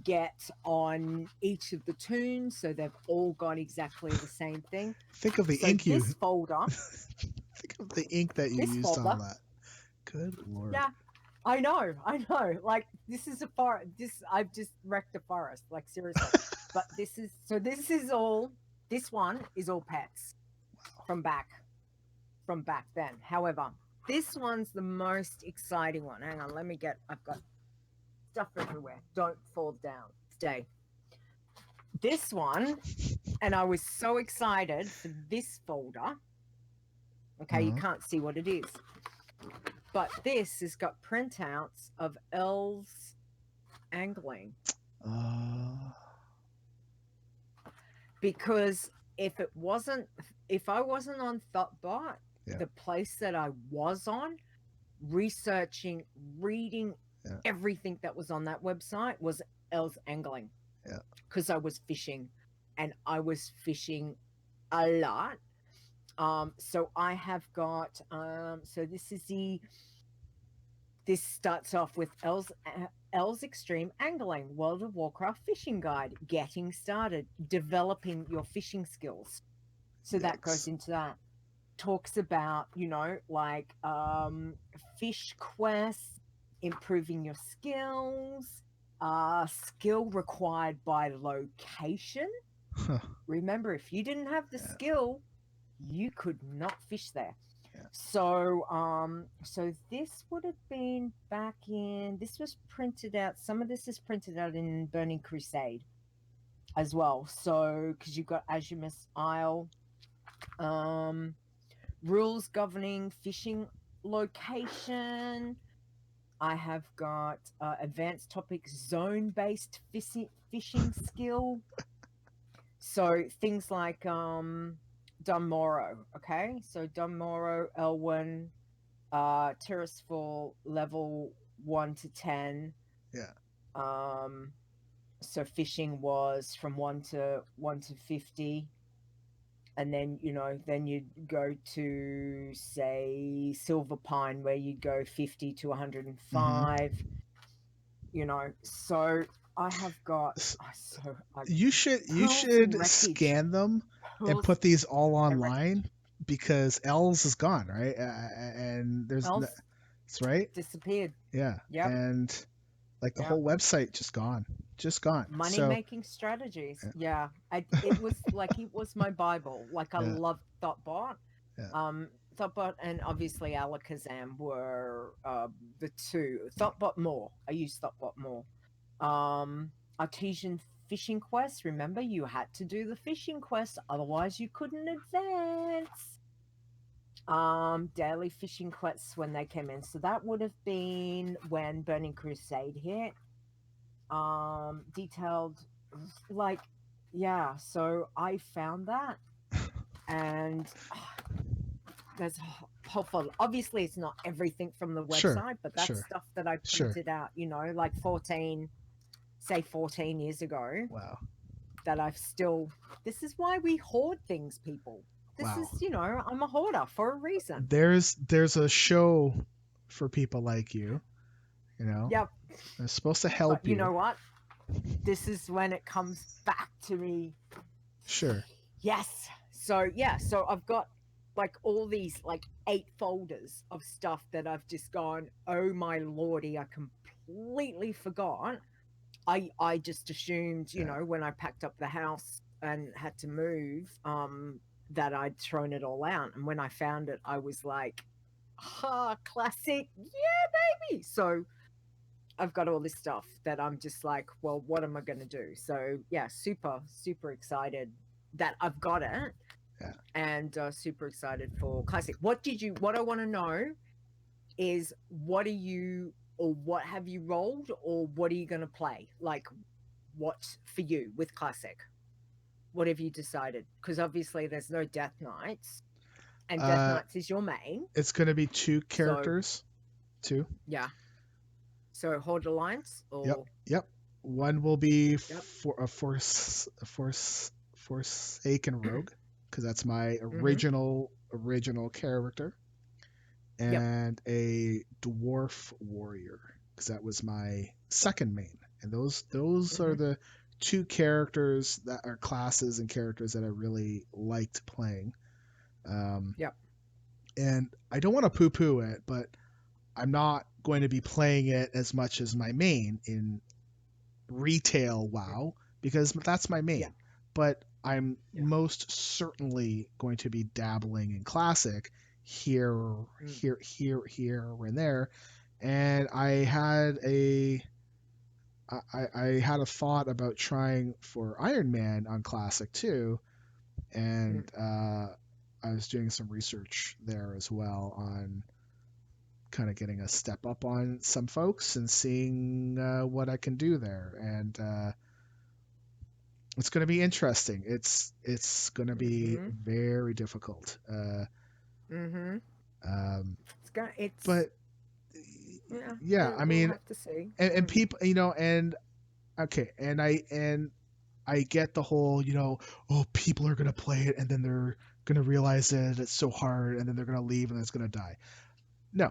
get on each of the toons, so they've all got exactly the same thing. Think of the So ink you. this folder. Think of the ink that you This used folder. on that. Good lord. Yeah, I know. Like, this is a forest. I've just wrecked a forest. Like, seriously. But this is all. This one is all pets from back then. However, this one's the most exciting one. Hang on, I've got stuff everywhere. Don't fall down. Stay. This one, and I was so excited for this folder. Okay, you can't see what it is. But this has got printouts of elves angling. Because if I wasn't on Thoughtbot, the place that I was on, researching, reading everything that was on that website was elves angling. Yeah. Because I was fishing, and I was fishing a lot. So I have got, so this starts off with El's Extreme Angling, World of Warcraft Fishing Guide, getting started, developing your fishing skills. So that goes into that. Talks about, you know, like fish quests, improving your skills, skill required by location. Remember, if you didn't have the skill, you could not fish there. So so this would have been back in, this was printed out, some of this is printed out in Burning Crusade as well. So because you've got Azumus Isle, rules governing fishing location. I have got advanced topic zone-based fishing skill. So things like Dunmorrow, okay? So Dunmorrow, Elwyn, Terraceful, level 1 to 10. Yeah. So fishing was from 1 to 50. And then, you know, then you'd go to, say, Silver Pine, where you go 50 to 105. You know, so I have got. You should scan them and put these all online, because Els is gone, right? And there's that's right. Disappeared. Yeah. Yep. And like the whole website just gone. Money making strategies. Yeah. It was like, it was my Bible. Like, I loved Thoughtbot. Thoughtbot and obviously Alakazam were the two. Thoughtbot more. I used Thoughtbot more. Artesian fishing quests. Remember, you had to do the fishing quest, otherwise you couldn't advance. Daily fishing quests when they came in. So that would have been when Burning Crusade hit. Detailed, like, yeah. So I found that, and there's hopeful. Obviously, it's not everything from the website, but that's stuff that I printed out. You know, like 14 years ago. Wow. That I've still. This is why we hoard things, people. This is, you know, I'm a hoarder for a reason. There's a show for people like you. You know. Yep. It's supposed to help you. You know what? this is when it comes back to me. Sure. Yes. So yeah, so I've got like all these like 8 folders of stuff that I've just gone, oh my lordy, I completely forgot. I just assumed, you Yeah. know, when I packed up the house and had to move, that I'd thrown it all out. And when I found it, I was like, classic, yeah, baby. So I've got all this stuff that I'm just like, well, what am I going to do? So yeah, super, super excited that I've got it. Yeah. And super excited for classic. What I want to know is what are you, or what have you rolled, or what are you going to play? Like, what for you with classic? What have you decided? Because obviously there's no Death Knights, and Death Knights is your main. It's going to be 2 characters. So, 2. Yeah. So Horde Alliance, or Yep. One will be Yep. for a Forsaken Rogue, because that's my Mhm. original character, Yep. and a Dwarf Warrior, because that was my second main. And those are Mhm. the 2 characters that are classes and characters that I really liked playing. Yep. And I don't want to poo-poo it, but I'm not going to be playing it as much as my main in retail WoW, because that's my main. Yeah. But I'm Yeah. most certainly going to be dabbling in classic here, and there. And I had a thought about trying for Iron Man on classic too, and I was doing some research there as well on kind of getting a step up on some folks and seeing what I can do there. And it's going to be interesting. It's going to be Mhm. very difficult. Mhm. Um, It's gonna. It's but yeah. yeah, I We'll mean, have to see. and people, and okay, and I get the whole, oh, people are going to play it and then they're going to realize that it's so hard and then they're going to leave and it's going to die. No,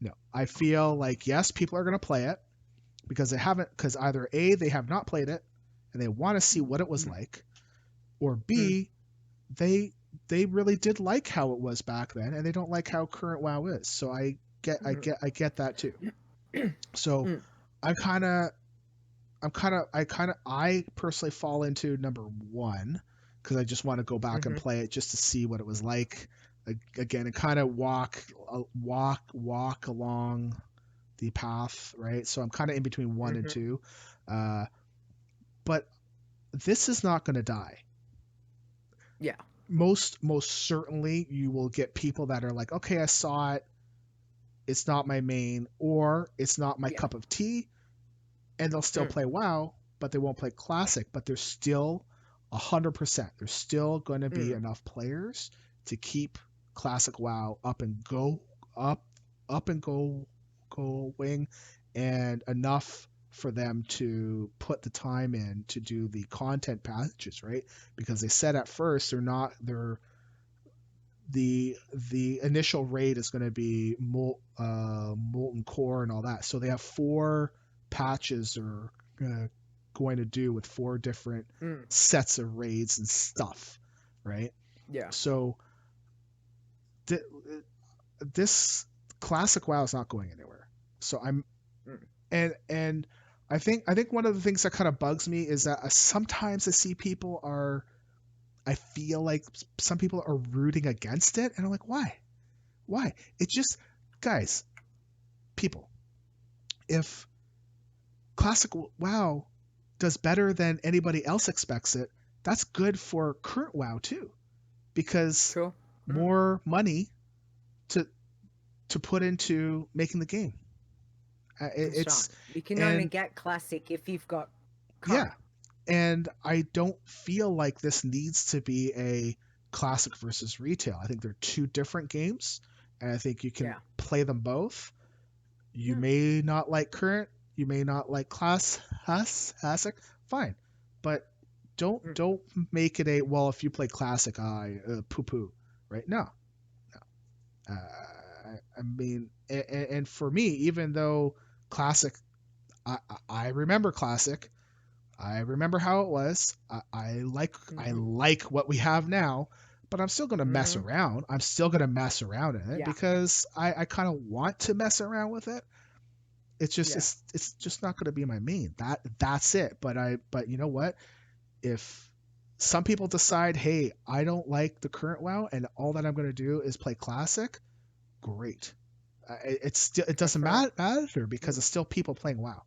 no. I feel like, yes, people are going to play it because because either A, they have not played it and they want to see what it was like, or Mm. B, they really did like how it was back then and they don't like how current WoW is. So I get that too. So Mm. I'm kind of I personally fall into number 1 because I just want to go back and Mhm. play it just to see what it was like again, and kind of walk along the path, right? So I'm kind of in between 1 and Mhm. 2, but this is not going to die. Yeah. Most certainly you will get people that are like, okay, I saw it, it's not my main, or it's not my Yeah. cup of tea, and they'll still play WoW, but they won't play classic. But there's still 100%. There's still going to be Mm. enough players to keep classic WoW up and go up and going, and enough for them to put the time in to do the content patches, right? Because they said at first the initial raid is going to be molten core and all that. So they have 4 patches are going to do with 4 different Mm. sets of raids and stuff, right? Yeah. So this classic WoW is not going anywhere. So I'm Mm. and I think one of the things that kind of bugs me is that sometimes I see people are I feel like some people are rooting against it, and I'm like, why? Why? It just, guys, people, if classic WoW does better than anybody else expects it, that's good for current WoW too, because Sure. Mm. more money to put into making the game. That's right. It's You can only and get classic if you've got yeah, current. and I don't feel like this needs to be a classic versus retail. I think they're 2 different games, and I think you can Yeah. play them both. You Yeah. may not like current, you may not like classic, fine, but Mm. don't make it a, well, if you play classic, poo poo, right? No, no. I mean, and for me, even though classic, I remember classic I remember how it was. I like Mhm. what we have now, but I'm still gonna mess Mhm. around. I'm still gonna mess around in it Yeah. because I kind of want to mess around with it. It's just Yeah. it's just not gonna be my main. That's it. But you know what? If some people decide, hey, I don't like the current WoW, and all that I'm gonna do is play classic, great. It's still, it Go doesn't for it. matter because Mm. it's still people playing WoW,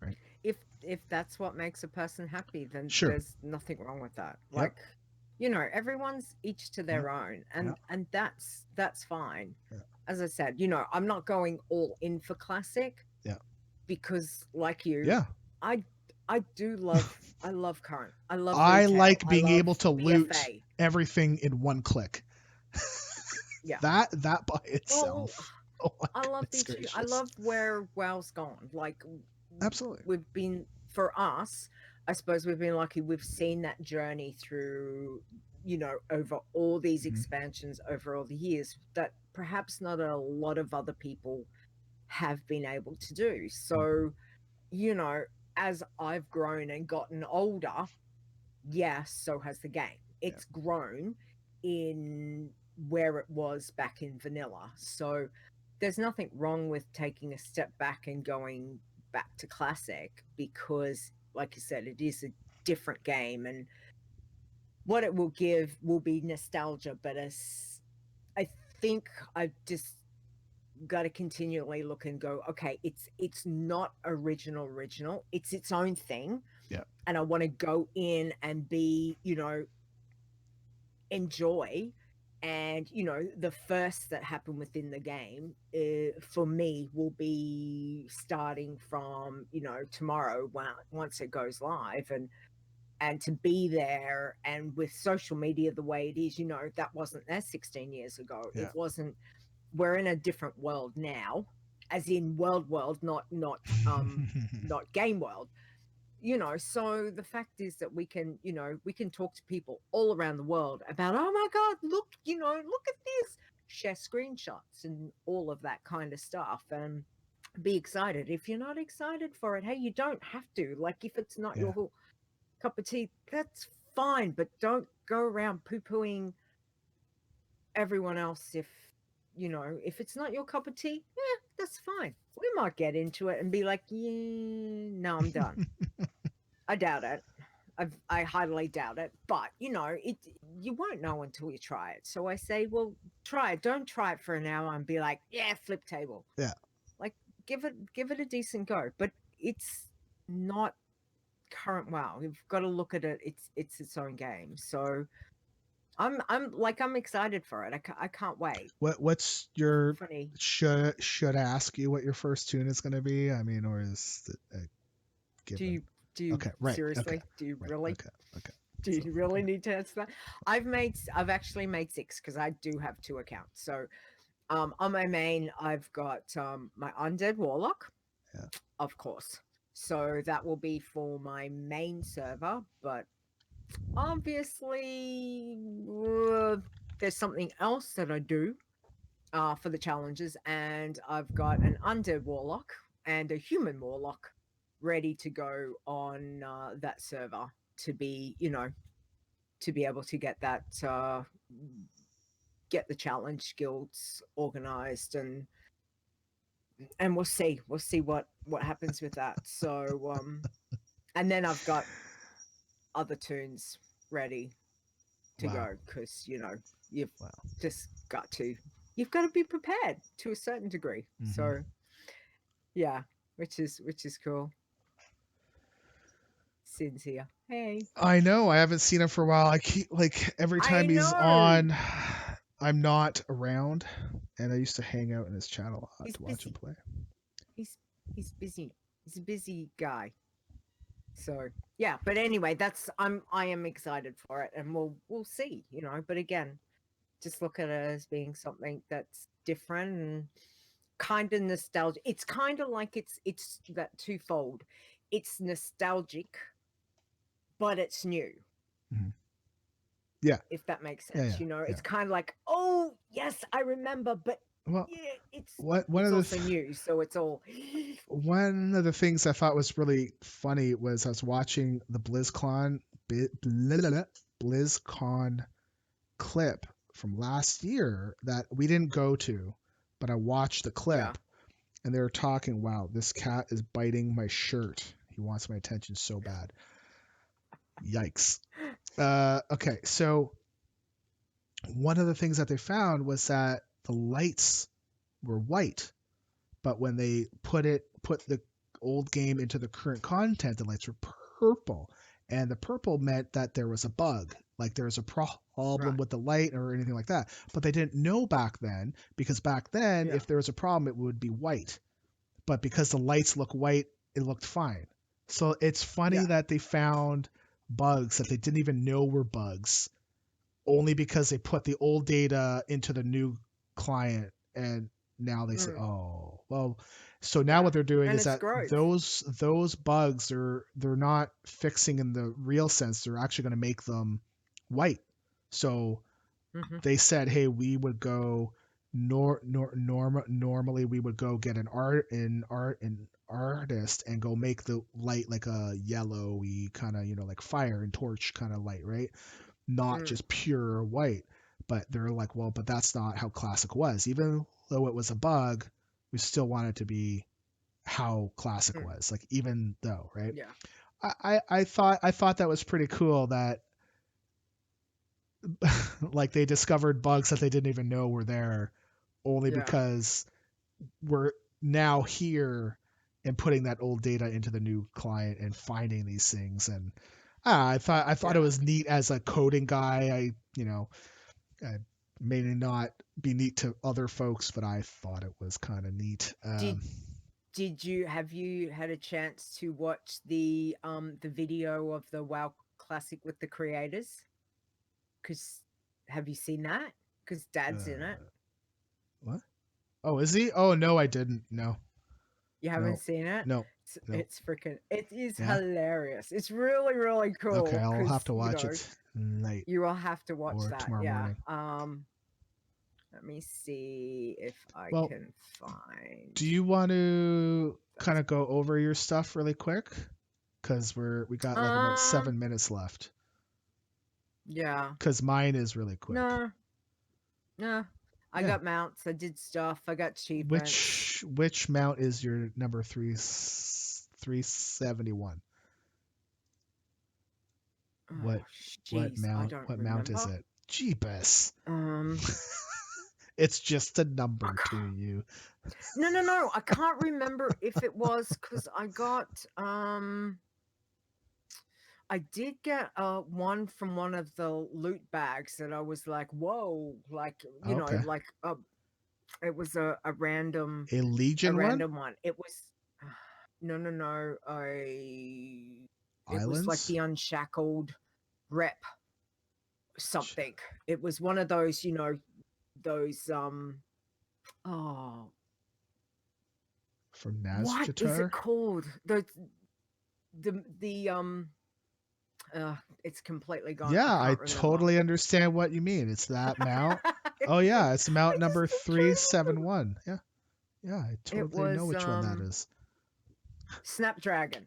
right? If that's what makes a person happy, then Sure. there's nothing wrong with that. Yep. Like, everyone's each to Yep. their own, Yep. and that's fine. Yeah. As I said, I'm not going all in for classic Yeah. because, like you, Yeah. I I love current. I love I retail. like I being love able to loot BFA. everything in one click. Yeah. That by Well, itself. Oh my I love goodness the I gracious. love where WoW's gone. Like, Absolutely. we've been, for us, I suppose we've been lucky. We've seen that journey through, over all these Mhm. expansions over all the years that perhaps not a lot of other people have been able to do. So, you know, as I've grown and gotten older, yes, so has the game. Yeah. It's grown in where it was back in vanilla. So there's nothing wrong with taking a step back and going back to classic because, like you said, it is a different game, and what it will give will be nostalgia. But as I think I've just got to continually look and go, okay, it's not original. It's its own thing, Yeah. and I want to go in and be, enjoy. And the first that happen within the game, for me, will be starting from tomorrow, once it goes live, and to be there. And with social media the way it is, that wasn't there 16 years ago. It Yeah. wasn't. We're in a different world now, as in world, not game world. So the fact is that we can talk to people all around the world about, oh my god, look at this, share screenshots and all of that kind of stuff, and be excited. If you're not excited for it, hey, you don't have to. Like, if it's not Yeah. your cup of tea, that's fine, but don't go around poo-pooing everyone else. If it's not your cup of tea, yeah, that's fine. We might get into it and be like, yeah, no, I'm done. I doubt it. I highly doubt it. But you won't know until you try it. So I say, well, try it. Don't try it for an hour and be like, yeah, flip table. Yeah. Like, give it a decent go. But it's not current WoW. You've got to look at it. It's its own game. So I'm excited for it. I can't wait. What's your Funny. should I ask you what your first tune is going to be? I mean, or is it a Do given? you do you Okay. Right. Okay. seriously? Do you Right. really? Okay. Okay. Do So you really need to answer that? I've actually made 6 because I do have 2 accounts. So on my main, I've got my undead warlock, yeah. of course. So that will be for my main server, but obviously there's something else that I do for the challenges, and I've got an undead warlock and a human warlock ready to go on that server to be, to be able to get that get the challenge guilds organized, and we'll see what happens with that. So and then I've got other tunes ready to Wow. go, because you've Wow. just you've got to be prepared to a certain degree. Mm-hmm. So yeah, which is cool. Sid's here. Hey. I know. I haven't seen him for a while. I keep like every I time he's know. on, I'm not around, and I used to hang out in his chat a lot He's to watch him busy. play. He's busy. He's a busy guy. So yeah, but anyway, I am excited for it, and we'll see, But again, just look at it as being something that's different and kind of nostalgic. It's kind of like it's that twofold. It's nostalgic, but it's new. Mm-hmm. Yeah. If that makes sense, Yeah. it's kind of like, oh yes, I remember, but Well, yeah, one it's of the also new, so it's all One of the things I thought was really funny was I was watching the BlizzCon clip from last year that we didn't go to, but I watched the clip Yeah. and they were talking, wow, this cat is biting my shirt. He wants my attention so bad. Yikes. Okay, so one of the things that they found was that the lights were white, but when they put the old game into the current content, the lights were purple, and the purple meant that there was a bug, like there was a problem Right. with the light or anything like that. But they didn't know back then, because back then, Yeah. if there was a problem, it would be white. But because the lights look white, it looked fine. So it's funny Yeah. that they found bugs that they didn't even know were bugs, only because they put the old data into the new client, and now they say, oh, well. So now Yeah. what they're doing And is it's that growth. those bugs they're not fixing in the real sense. They're actually going to make them white. So Mhm. they said, hey, we would go normally we would go get an artist and go make the light like a yellowy kind of, like fire and torch kind of light, right? Not just pure white. But they're like, well, but that's not how classic was. Even though it was a bug, we still want it to be how classic was. Like, even though, right? Yeah. I thought that was pretty cool that like they discovered bugs that they didn't even know were there, only Yeah. because we're now here and putting that old data into the new client and finding these things. And I thought it was neat as a coding guy. I may not be neat to other folks, but I thought it was kind of neat. Have you had a chance to watch the video of the WoW Classic with the creators? Because have you seen that? Because Dad's in it. What? Oh, is he? Oh no, I didn't. No. You haven't seen it? No. It's freaking. It is Yeah? hilarious. It's really really cool. Okay, I'll 'cause, have to watch it tonight You will have to watch or that. tomorrow Yeah. morning. Let me see if I Well, can find. Do you want to kind of go over your stuff really quick? Because we got like about 7 minutes left. Yeah. Because mine is really quick. No. I got mounts. I did stuff. I got achievements. Which mount is your number 371? What mount is it? Jeebus. It's just a number to you. No. I can't remember if it was because I got I did get one from one of the loot bags that I was like, whoa, like like it was a random Legion one. It was no. It was like the Unshackled rep something. It was one of those, those from Nazjatar? What is it called? It's completely gone. Yeah, I totally understand what you mean. It's that mount. Oh yeah, it's mount number 371. Yeah, I totally know which one that is. Snapdragon.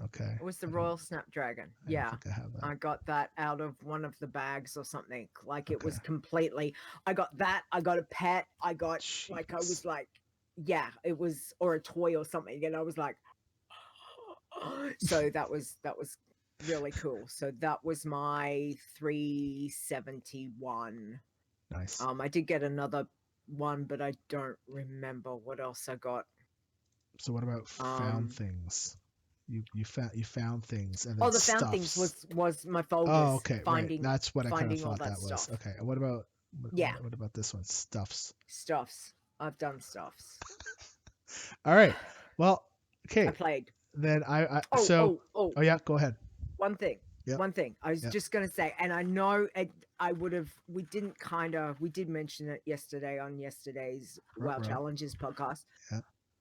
Okay. It was the Royal Snapdragon. Yeah, I think I have that. I got that out of one of the bags or something. Like it was completely. I got that. I got a pet. I got like I was like, yeah, it was or a toy or something, and I was like, so that was really cool. So that was my 371. Nice. I did get another one, but I don't remember what else I got. So what about found things? You found things and then the found things was my folders. Oh, okay, finding, right. That's what I kind of thought that stuff. was. Okay, and what about what about this one? Stuffs. I've done stuffs. All right. Well, okay. I played. Then oh yeah, go ahead. One thing I was just gonna say, and I know we did mention it yesterday on yesterday's WoW Challenges podcast,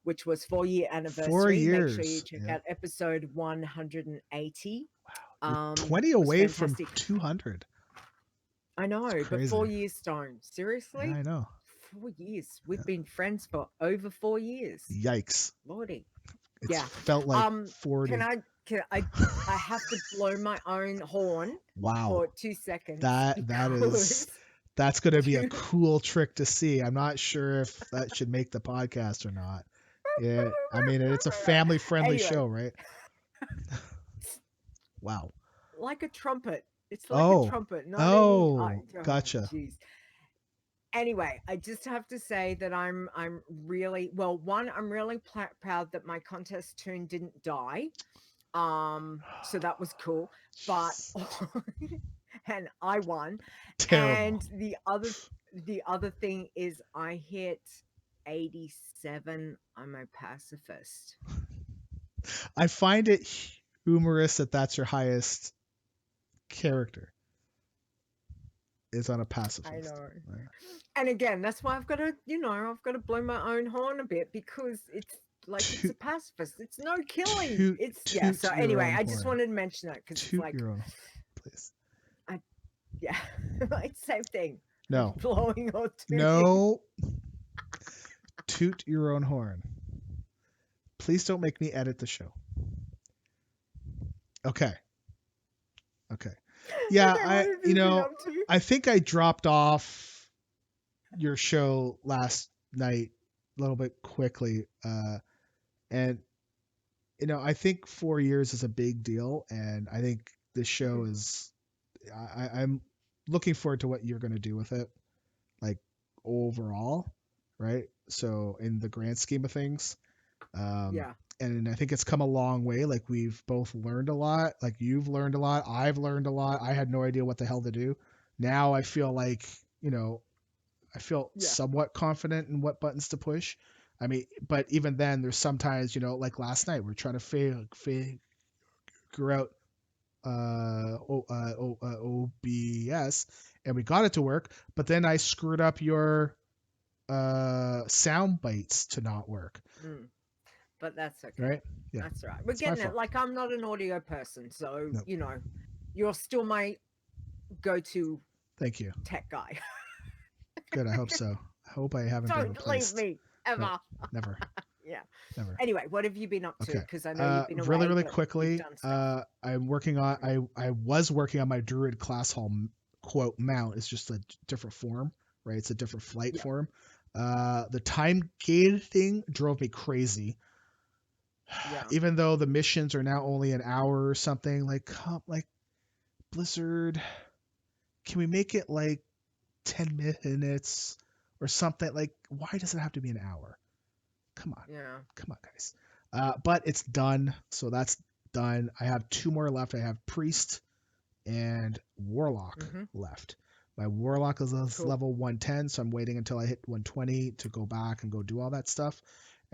which was 4-year anniversary. 4 years. Make sure you check out episode 180. Wow, 20 away from 200. I know, but 4 years, Stone. Seriously? Yeah, I know. 4 years. We've been friends for over 4 years. Yikes! Lordy. It's Yeah. felt like Can 40. I have to blow my own horn Wow. for 2 seconds That that's going to be a cool trick to see. I'm not sure if that should make the podcast or not. Yeah, I mean it's a family friendly Anyway. show, right? Wow. Like a trumpet. It's like a Oh. trumpet, not Oh, gotcha. Jeez. Anyway, I just have to say that I'm really well. One, I'm really proud that my contest tune didn't die. So that was cool. But and I won. Terrible. And the other thing is I hit 87. I'm a pacifist. I find it humorous that that's your highest character. Is on a pacifist. I know. Right. And again, that's why I've got to blow my own horn a bit because it's like it's a pacifist. It's no killing. Yeah. So anyway, I just wanted to mention that because it's like your own, please. Yeah, it's same thing. No. Blowing or tooting. No. Toot your own horn. Please don't make me edit the show. Okay. Yeah, I think I dropped off your show last night a little bit quickly. And I think 4 years is a big deal, and I think this show is I'm looking forward to what you're going to do with it, like overall, right? So in the grand scheme of things, yeah. And I think it's come a long way. Like we've both learned a lot. Like you've learned a lot. I've learned a lot. I had no idea what the hell to do. Now I feel like, I feel somewhat confident in what buttons to push. I mean, but even then there's sometimes, like last night, we're trying to figure out OBS, and we got it to work, but then I screwed up your sound bites to not work. But that's okay. Right? Yeah. That's right. We're getting it. Like I'm not an audio person, so you're still my go-to. Thank you. Tech guy. Good. I hope so. I hope I haven't been replaced. Don't leave me ever. No, never. Yeah. Never. Anyway, what have you been up to? Because I know you've been away, really but quickly. I'm working on. I was working on my Druid class hall quote mount. It's just a different form, right? It's a different flight form. The time gating drove me crazy. Yeah. Even though the missions are now only an hour or something, like Blizzard, can we make it like 10 minutes or something? Like, why does it have to be an hour? Come on. Yeah. Come on, guys. But it's done. So that's done. I have 2 more left. I have Priest and Warlock left. My Warlock is level 110, so I'm waiting until I hit 120 to go back and go do all that stuff.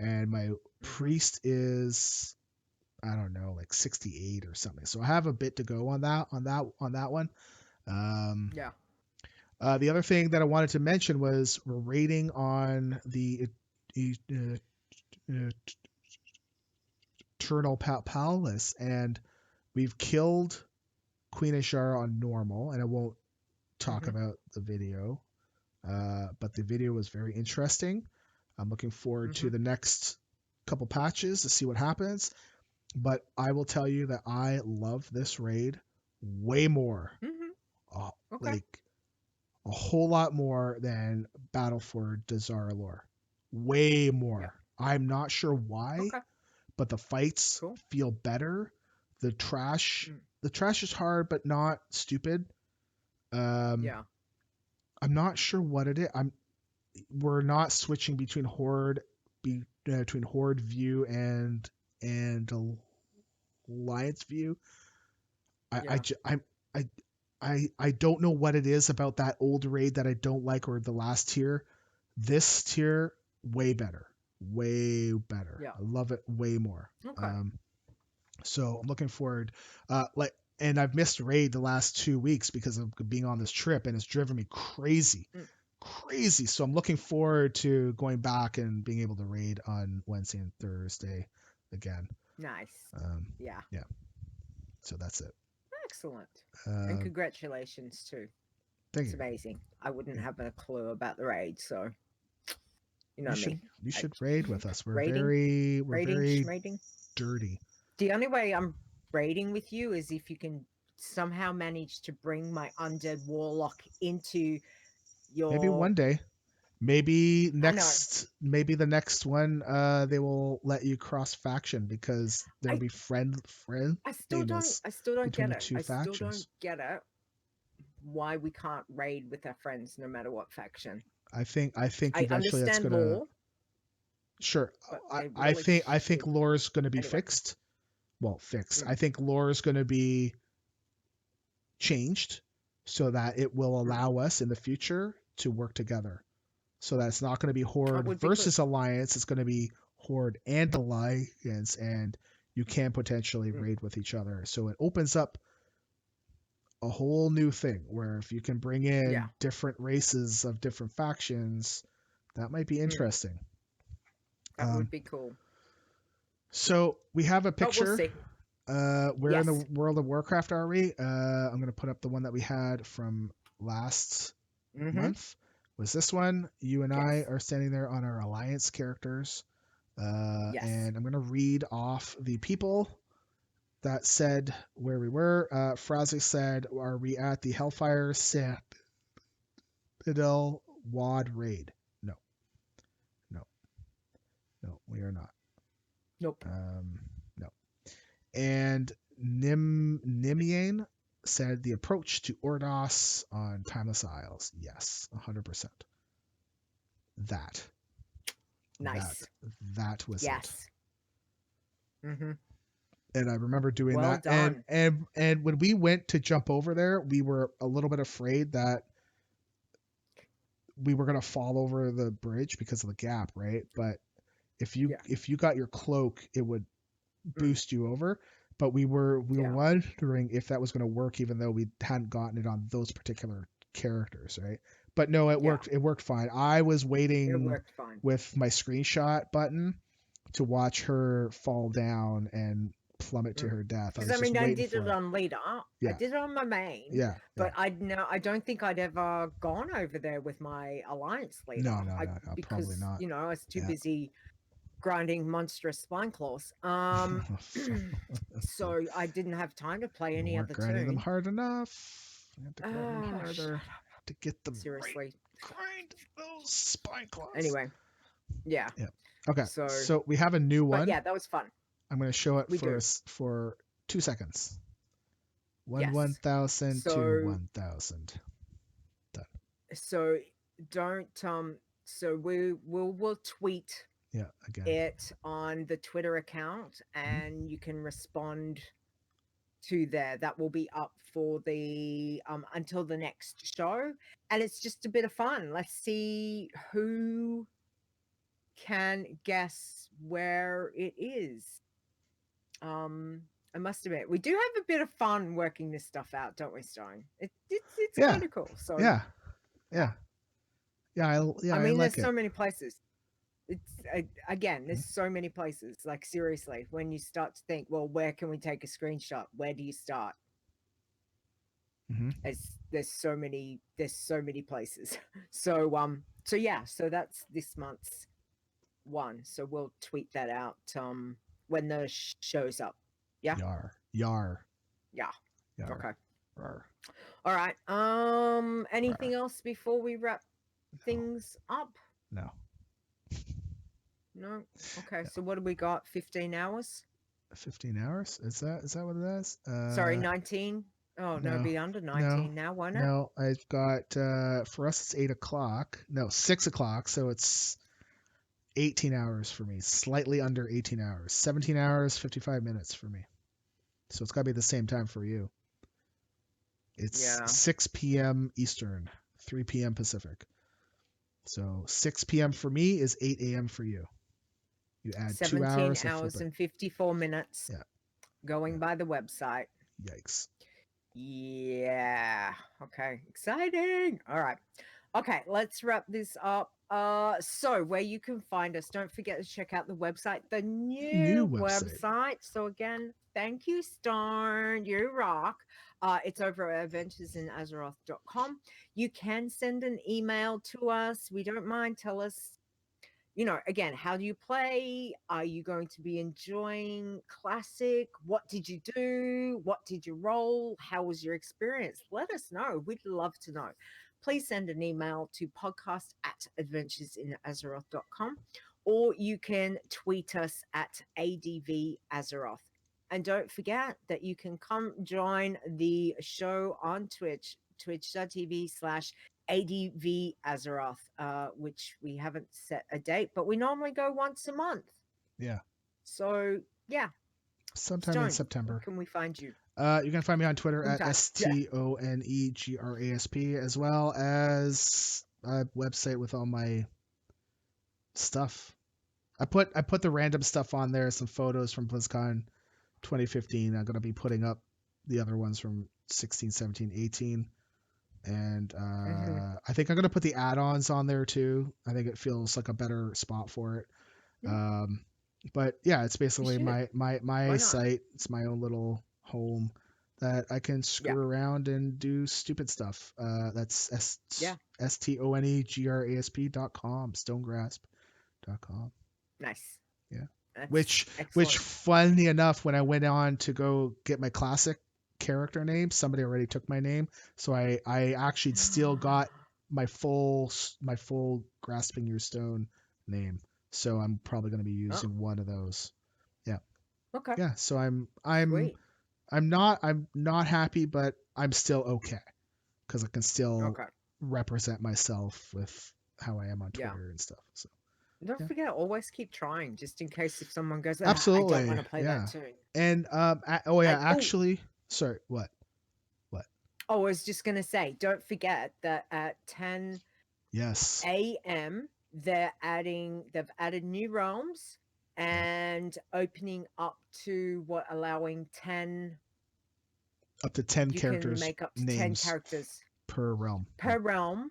And my Priest is, I don't know, like 68 or something. So I have a bit to go on that one. Yeah. The other thing that I wanted to mention was we're raiding on the Eternal Palace, and we've killed Queen Ashara on normal, and I won't talk about the video, but the video was very interesting. I'm looking forward to the next couple patches to see what happens, but I will tell you that I love this raid way more, like a whole lot more than Battle for Dazara lore. Way more. Yeah. I'm not sure why, but the fights feel better. The trash is hard, but not stupid. Yeah. I'm not sure what it is. We're not switching between horde view and alliance view. I don't know what it is about that old raid that I don't like, or the last tier. This tier, way better. Yeah. I love it way more. So I'm looking forward. And I've missed raid the last 2 weeks because of being on this trip, and it's driven me crazy. So I'm looking forward to going back and being able to raid on Wednesday and Thursday again. Nice. Yeah. So that's it. Excellent. And congratulations too. Thank it's you. amazing. I wouldn't have a clue about the raid, so You know me. You should raid with us. We're Raiding? very Raiding. dirty. The only way I'm raiding with you is if you can somehow manage to bring my undead warlock into your. Maybe one day. Maybe I know. maybe the next one they will let you cross faction because there'll I- be I still don't between get the it. two I still don't factions. get it. Why we can't raid with our friends no matter what faction. I think I eventually that's understand gonna lore. sure. But I, they I really think should. lore's gonna be Anyway. fixed. Well, fixed. Mm. I think lore is gonna be changed so that it will allow us in the future to work together. So that it's not going to be Horde would be good. versus Alliance. It's going to be Horde and Alliance, and you can potentially raid with each other. So it opens up a whole new thing where if you can bring in Yeah. different races of different factions, that might be interesting. That would be cool. So we have a But we'll picture. see. Where in the Yes. world of Warcraft are we? I'm going to put up the one that we had from last month. Was this one? You and I Yes. are standing there on our Alliance characters. Yes. And I'm going to read off the people that said where we were. Frazi said, are we at the Hellfire Citadel WAD raid? No. No, we are not. Nope. No. And Nimyane said the approach to Ordos on Timeless Isles. Yes, 100%. That. Nice. That was it. Yes. Mm-hmm. And I remember doing Well that. done. And when we went to jump over there, we were a little bit afraid that we were gonna fall over the bridge because of the gap, right? But if you got your cloak, it would boost you over. But we were wondering if that was going to work, even though we hadn't gotten it on those particular characters, right? But no, it worked. It worked fine. I was waiting with my screenshot button to watch her fall down and plummet to her death. Because I did it on Leeta. Yeah. I did it on my main. Yeah. But I don't think I'd ever gone over there with my Alliance leader. No, because, probably not. You know, I was too busy grinding monstrous spine claws. So I didn't have time to play any other grinding tune. them hard enough. You have to grind them harder to get them. Seriously. Right. Grind those spine claws. Anyway. Yeah. Okay. So we have a new one. But yeah, that was fun. I'm going to show it for 2 seconds. 1,000 to 1,000. Done. So don't so we'll tweet again it on the Twitter account, and you can respond to there. That will be up for the until the next show, and it's just a bit of fun. Let's see who can guess where it is. I must admit, we do have a bit of fun working this stuff out, don't we, Stone? It's kind of cool. So I mean, like there's so many places. It's again, there's so many places. Like seriously, when you start to think, well, where can we take a screenshot? Where do you start? There's so many places. So yeah, so that's this month's one. So we'll tweet that out when the show's up. Yeah. Yar. Yeah. Yar. Okay. Rar. All right. Anything else before we wrap things up? No. Okay. So what do we got? 15 hours? 15 hours? Is that what it is? Sorry, 19. Oh, no, it'd be under 19 now, won't it? No, I've got for us it's 8 o'clock. No, 6 o'clock. So it's 18 hours for me. Slightly under 18 hours. 17 hours, 55 minutes for me. So it's got to be the same time for you. It's 6 p.m. Eastern, 3 p.m. Pacific. So 6 p.m. for me is 8 a.m. for you. You add 2 hours. 17 hours and 54 minutes. Yeah. Going by the website. Yikes. Yeah. Okay. Exciting. All right. Okay. Let's wrap this up. So where you can find us, don't forget to check out the website, the new website. So again, thank you, Stone. You rock. It's over at adventuresinazeroth.com. You can send an email to us. We don't mind. Tell us, again, how do you play? Are you going to be enjoying classic? What did you do? What did you roll? How was your experience? Let us know. We'd love to know. Please send an email to podcast@adventuresinazeroth.com, or you can tweet us at ADVAzeroth. And don't forget that you can come join the show on Twitch, twitch.tv/ADV which we haven't set a date, but we normally go once a month. Yeah. So, yeah. Sometime in Stone, where September. can we find you? You can find me on Twitter at Sometime. STONEGRASP, as well as a website with all my stuff. I put the random stuff on there, some photos from BlizzCon 2015. I'm going to be putting up the other ones from 16, 17, 18. And I think I'm going to put the add-ons on there too. I think it feels like a better spot for it. But yeah, it's basically my site. It's my own little home that I can screw around and do stupid stuff. That's STONEGRASP.com, stonegrasp.com. Nice. Yeah. That's Which excellent. funny enough, when I went on to go get my classic character name, somebody already took my name, so I actually still got my full Grasping Your Stone name. So I'm probably going to be using one of those. Yeah. Okay. Yeah. So I'm Sweet. I'm not happy, but I'm still okay because I can still represent myself with how I am on Twitter and stuff. So don't forget, always keep trying, just in case if someone goes, absolutely, I don't want to play that tune. And actually, sorry, what? I was just gonna say, don't forget that at 10 a.m. they've added new realms and opening up to allowing 10 up to 10 you characters, can make up to names 10 characters per realm. Realm.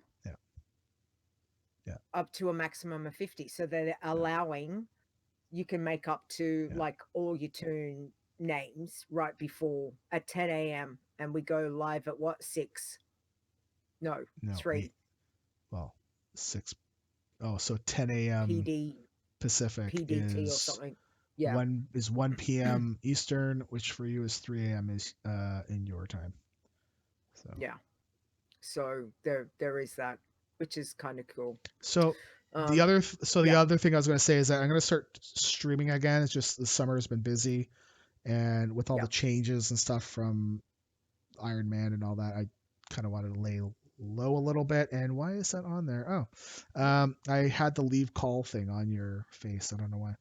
Yeah. Up to a maximum of 50. So they're allowing you can make up to like all your tune names right before at 10 a.m. and we go live at what, 6? No, 3. 8. Well, 6. Oh, so 10 a.m. PD Pacific PDT is or something. Yeah. 1 p.m. Eastern, which for you is 3 a.m. is in your time. So yeah. So there is that, which is kind of cool. So the other thing I was going to say is that I'm going to start streaming again. It's just the summer has been busy, and with all the changes and stuff from Iron Man and all that, I kind of wanted to lay low a little bit. And why is that on there? I had the leave call thing on your face. I don't know why.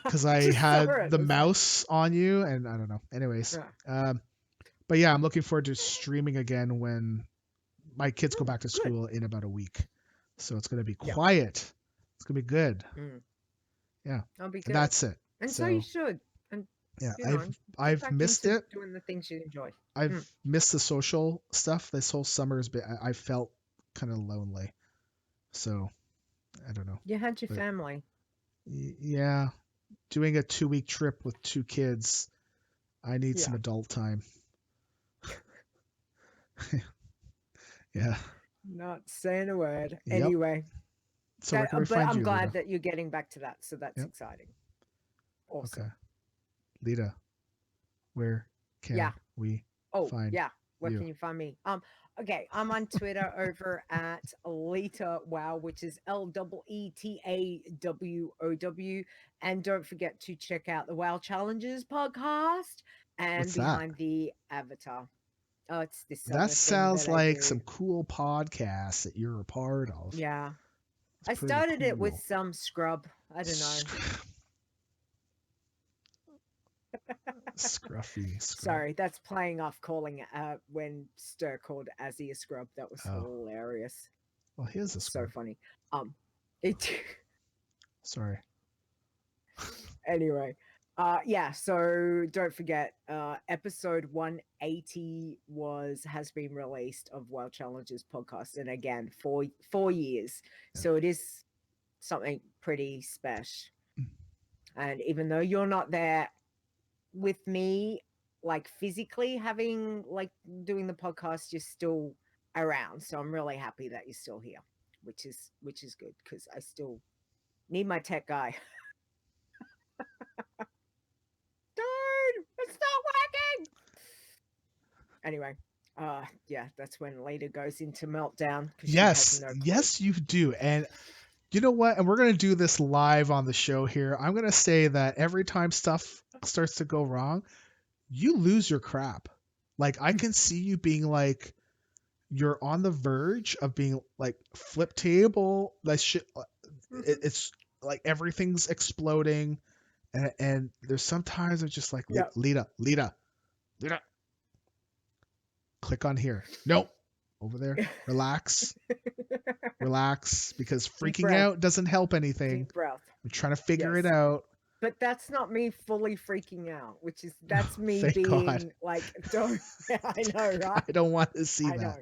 Because I had the mouse on you, and I don't know. Anyways, but yeah, I'm looking forward to streaming again when my kids go back to school in about a week. So it's going to be quiet. It's going to be good. Yeah. That'll be good. And that's it. And so you should. And yeah, I've missed it. Doing the things you enjoy. I've missed the social stuff. This whole summer has been, I felt kind of lonely. So I don't know. You had your family. Yeah. Doing a 2-week trip with 2 kids. I need some adult time. Yeah. Not saying a word. Yep. Anyway. So where can we find I'm you, glad Leeta? that you're getting back to that. So that's exciting. Awesome. Okay. Leeta, where can we find you? Where can you find me? Okay, I'm on Twitter over at Leeta Wow, which is LEETAWOW. And don't forget to check out the WoW Challenges podcast and What's Behind that? the Avatar. Oh, it's this. That sounds like some cool podcasts that you're a part of. Yeah. I started it with some scrub. I don't know. Scruffy. Sorry, that's playing off calling when Stir called Azzy a scrub. That was hilarious. Well, here's a scrub. So funny. Sorry. Anyway, so don't forget, episode 180 has been released of Wild Challenges podcast, and again, 4 years. Yeah. So it is something pretty special. And even though you're not there with me, like physically doing the podcast, you're still around. So I'm really happy that you're still here, which is good because I still Need my tech guy. Dude, it's not working. Anyway, yeah, that's when Leeta goes into meltdown because she has Yes, no clue. yes, you do. And you know what? And we're going to do this live on the show here. I'm going to say that every time stuff starts to go wrong, you lose your crap. Like, I can see you being like, you're on the verge of being like flip table. Like, shit, it's like everything's exploding. And there's sometimes it's just like, Yeah. Leeta, click on here. Nope. Over there. Relax. Relax. Because Deep freaking breath. out doesn't help anything. Deep breath. I'm trying to figure it Yes. out. But that's not me fully freaking out, that's me Thank being God. like, don't. I know, right? I don't want to see I that.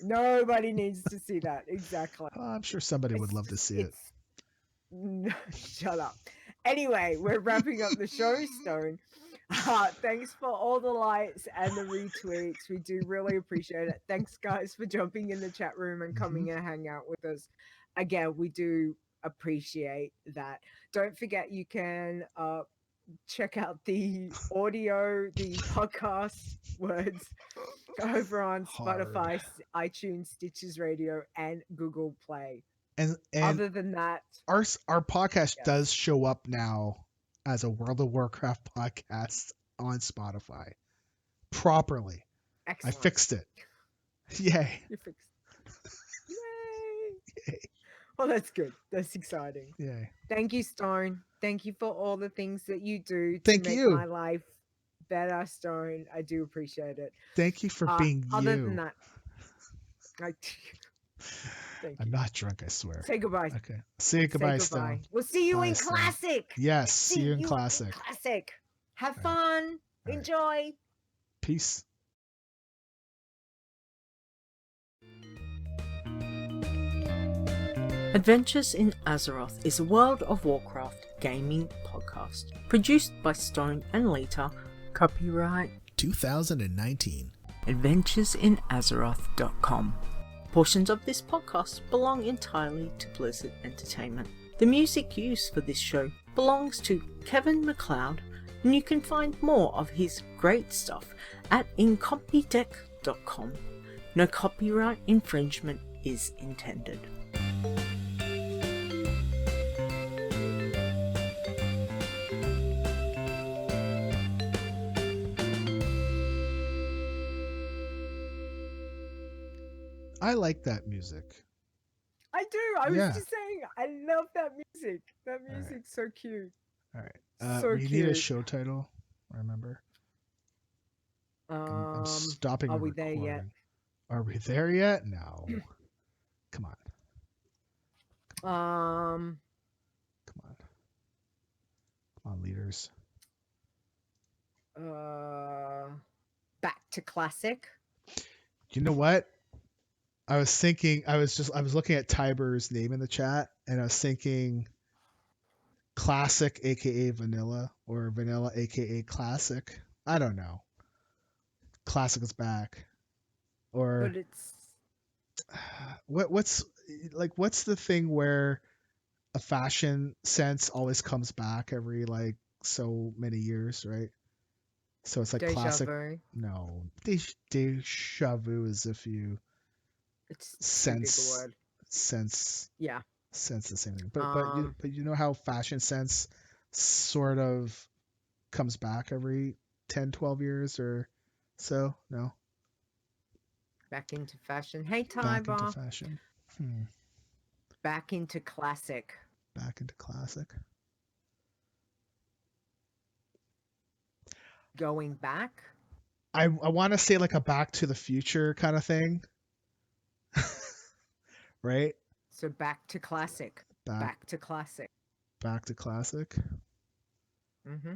know. Nobody needs to see that. Exactly. Oh, I'm sure somebody would It's love to just- see it. No, shut up. Anyway, we're wrapping up the show, Stone. Thanks for all the likes and the retweets. We do really appreciate it. Thanks, guys, for jumping in the chat room and coming and hang out with us. Again, we do appreciate that. Don't forget, you can check out the audio, the podcast words over on Spotify, iTunes, Stitches Radio, and Google Play. And Other than that, our podcast Yes. does show up now as a World of Warcraft podcast on Spotify properly. excellent. I fixed it. Yay. You fixed. Yay! Well, that's good. That's exciting. Yay. Thank you, Stone. Thank you for all the things that you do to Thank make you. my life better, Stone. I do appreciate it. Thank you for being Other you. than that, thank I'm you. not drunk, I swear. Say goodbye. Okay. Say goodbye, Stone. We'll see you Bye, in Stone. Classic. Yes, see you in Classic. Classic. Have All right. fun. All right. Enjoy. Peace. Adventures in Azeroth is a World of Warcraft gaming podcast produced by Stone and Leeta. Copyright 2019. AdventuresInAzeroth.com. Portions of this podcast belong entirely to Blizzard Entertainment. The music used for this show belongs to Kevin MacLeod, and you can find more of his great stuff at incompetech.com. No copyright infringement is intended. I like that music. I do. I was Yeah. just saying, I love that music. That right. music's so cute. All right. So we need a cute. show title. Remember? I'm stopping are the we there yet? recording. Are we there yet? No. Come on. Come on. Come on, leaders. Back to classic. You know what? I was thinking, I was looking at Tiber's name in the chat, and I was thinking classic, aka vanilla, or vanilla, aka classic. I don't know. Classic is back. Or But it's what's the thing where a fashion sense always comes back every like so many years, right? So it's like deja classic. vu. No, deja vu is if you It's sense too big a word. sense Yeah. sense the same thing. But you know how fashion sense sort of comes back every 10, 12 years or so? No. Back into fashion. Hey, Back into Tiber. fashion. Back into classic. Back into classic. Going back. I want to say like a Back to the Future kind of thing. Right? So back to classic. Back to classic. Back to classic. Mm-hmm.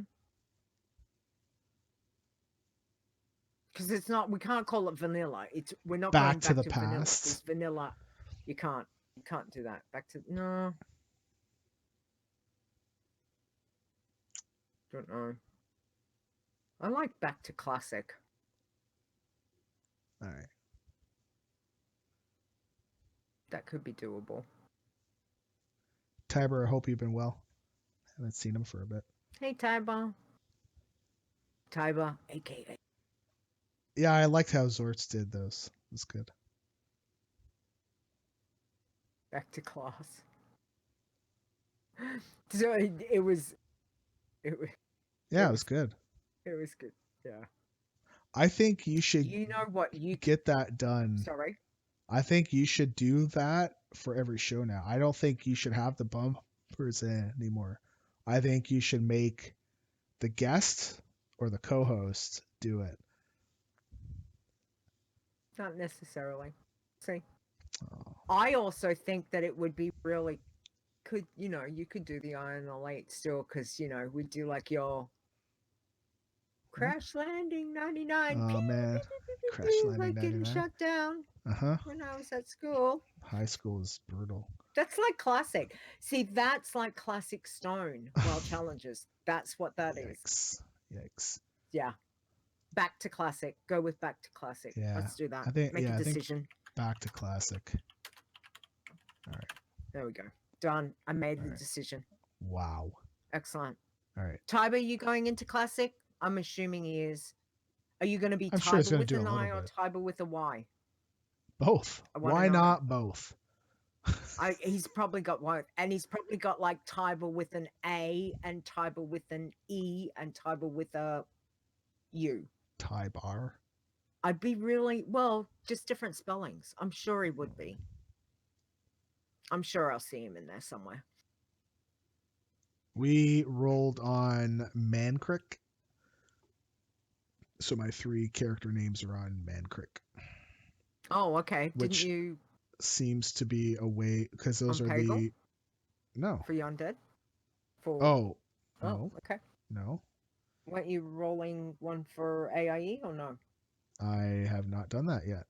Because it's not. We can't call it vanilla. We're not Back going to back the vanilla. past. 'Cause vanilla. You can't do that. Back to no. Don't know. I like back to classic. All right. That could be doable. Tiber. I hope you've been well. Haven't seen him for a bit. Hey, Tiber. Tiber, aka. Yeah, I liked how Zorts did those. It was good. Back to class. So it was. Yeah, it was good. It was good. Yeah. I think you should You know what you get that done. Sorry. I think you should do that for every show now. I don't think you should have the bumpers in anymore. I think you should make the guest or the co-host do it. Not necessarily. See. Oh. I also think that it would be really you could do the Iron Elite still because we do like your Crash Landing 99. Oh man, Crash Landing like getting 99. shut down when I was at school. High school is brutal. That's like classic. See, that's like classic Stone World Challenges. That's what that is. Yikes. Yeah. Back to classic. Go with back to classic. Yeah. Let's do that. I think, Make a decision. Back to classic. All right. There we go. Done. I made the right. decision. Wow. Excellent. All right. Tiber, you going into classic? I'm assuming he is. Are you going to be I'm sure he's Tiber gonna with do a an I little or bit. Tiber with a Y? Both. Why not both? He's probably got one, and he's probably got like Tiber with an A and Tiber with an E and Tiber with a U. Tiber. I'd be just different spellings. I'm sure he would be. I'm sure I'll see him in there somewhere. We rolled on Mancrick. So my 3 character names are on Mancrick. Oh, okay. Which Didn't you seems to be a way because those are Pagel? the no. For your undead? For Oh. No. Okay. No. Weren't you rolling one for AIE or no? I have not done that yet.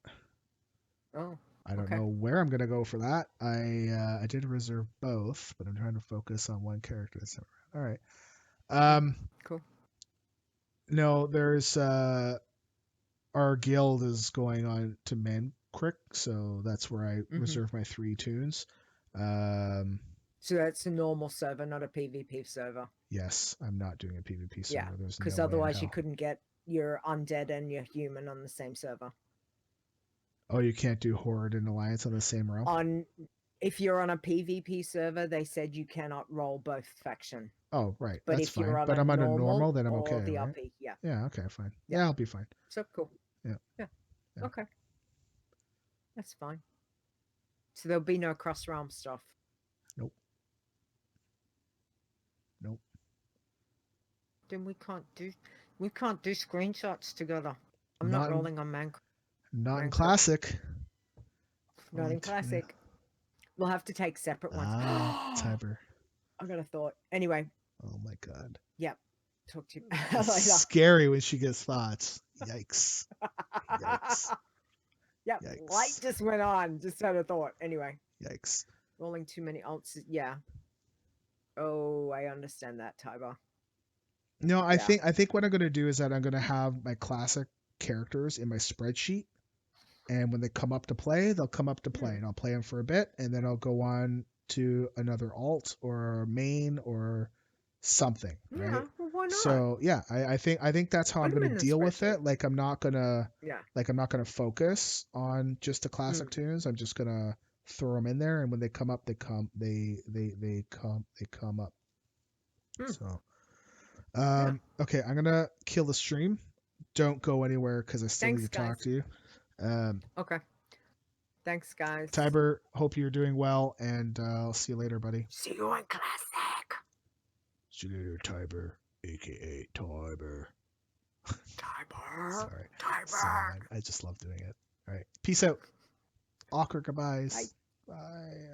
Oh. I don't know where I'm gonna go for that. I did reserve both, but I'm trying to focus on one character. All right. Cool. No, there's our guild is going on to Mancrick, so that's where I reserve my 3 tunes. So that's a normal server, not a PvP server. Yes, I'm not doing a PvP server. Yeah, there's because no otherwise you couldn't get your undead and your human on the same server. Oh, you can't do Horde and Alliance on the same realm? If you're on a PvP server, they said you cannot roll both faction. Oh, right. But that's if fine. you're on but I'm on a normal, then I'm or okay, the right? RP, yeah. Yeah, okay, fine. Yeah, I'll be fine. So cool. Yeah. Okay. That's fine. So there'll be no cross-realm stuff? Nope. Then we can't do screenshots together. I'm not rolling on Mancrick. Not in Classic. Not in Classic. We'll have to take separate ones. Tiber. I got a thought. Anyway. Oh my god. Yep. Talk to you it's later. Scary when she gets thoughts. Yikes. Yikes. Yep. Yikes. Light just went on. Just had a thought. Anyway. Yikes. Rolling too many alts. Yeah. Oh, I understand that, Tiber. No, I think what I'm going to do is that I'm going to have my classic characters in my spreadsheet, and when they come up to play, they'll come up to play, and I'll play them for a bit, and then I'll go on to another alt or main or something. Right? Yeah, well, why not? So yeah, I think that's how I'm going to deal with it. Like I'm not gonna focus on just the classic tunes. I'm just gonna throw them in there, and when they come up, they come up. So. Okay, I'm gonna kill the stream. Don't go anywhere because I still need to talk to you. Okay. Thanks, guys. Tiber, hope you're doing well, and I'll see you later, buddy. See you on Classic. See you later, Tiber, aka Tiber. Tiber. Sorry. I just love doing it. All right, peace out. Awkward goodbyes. Bye.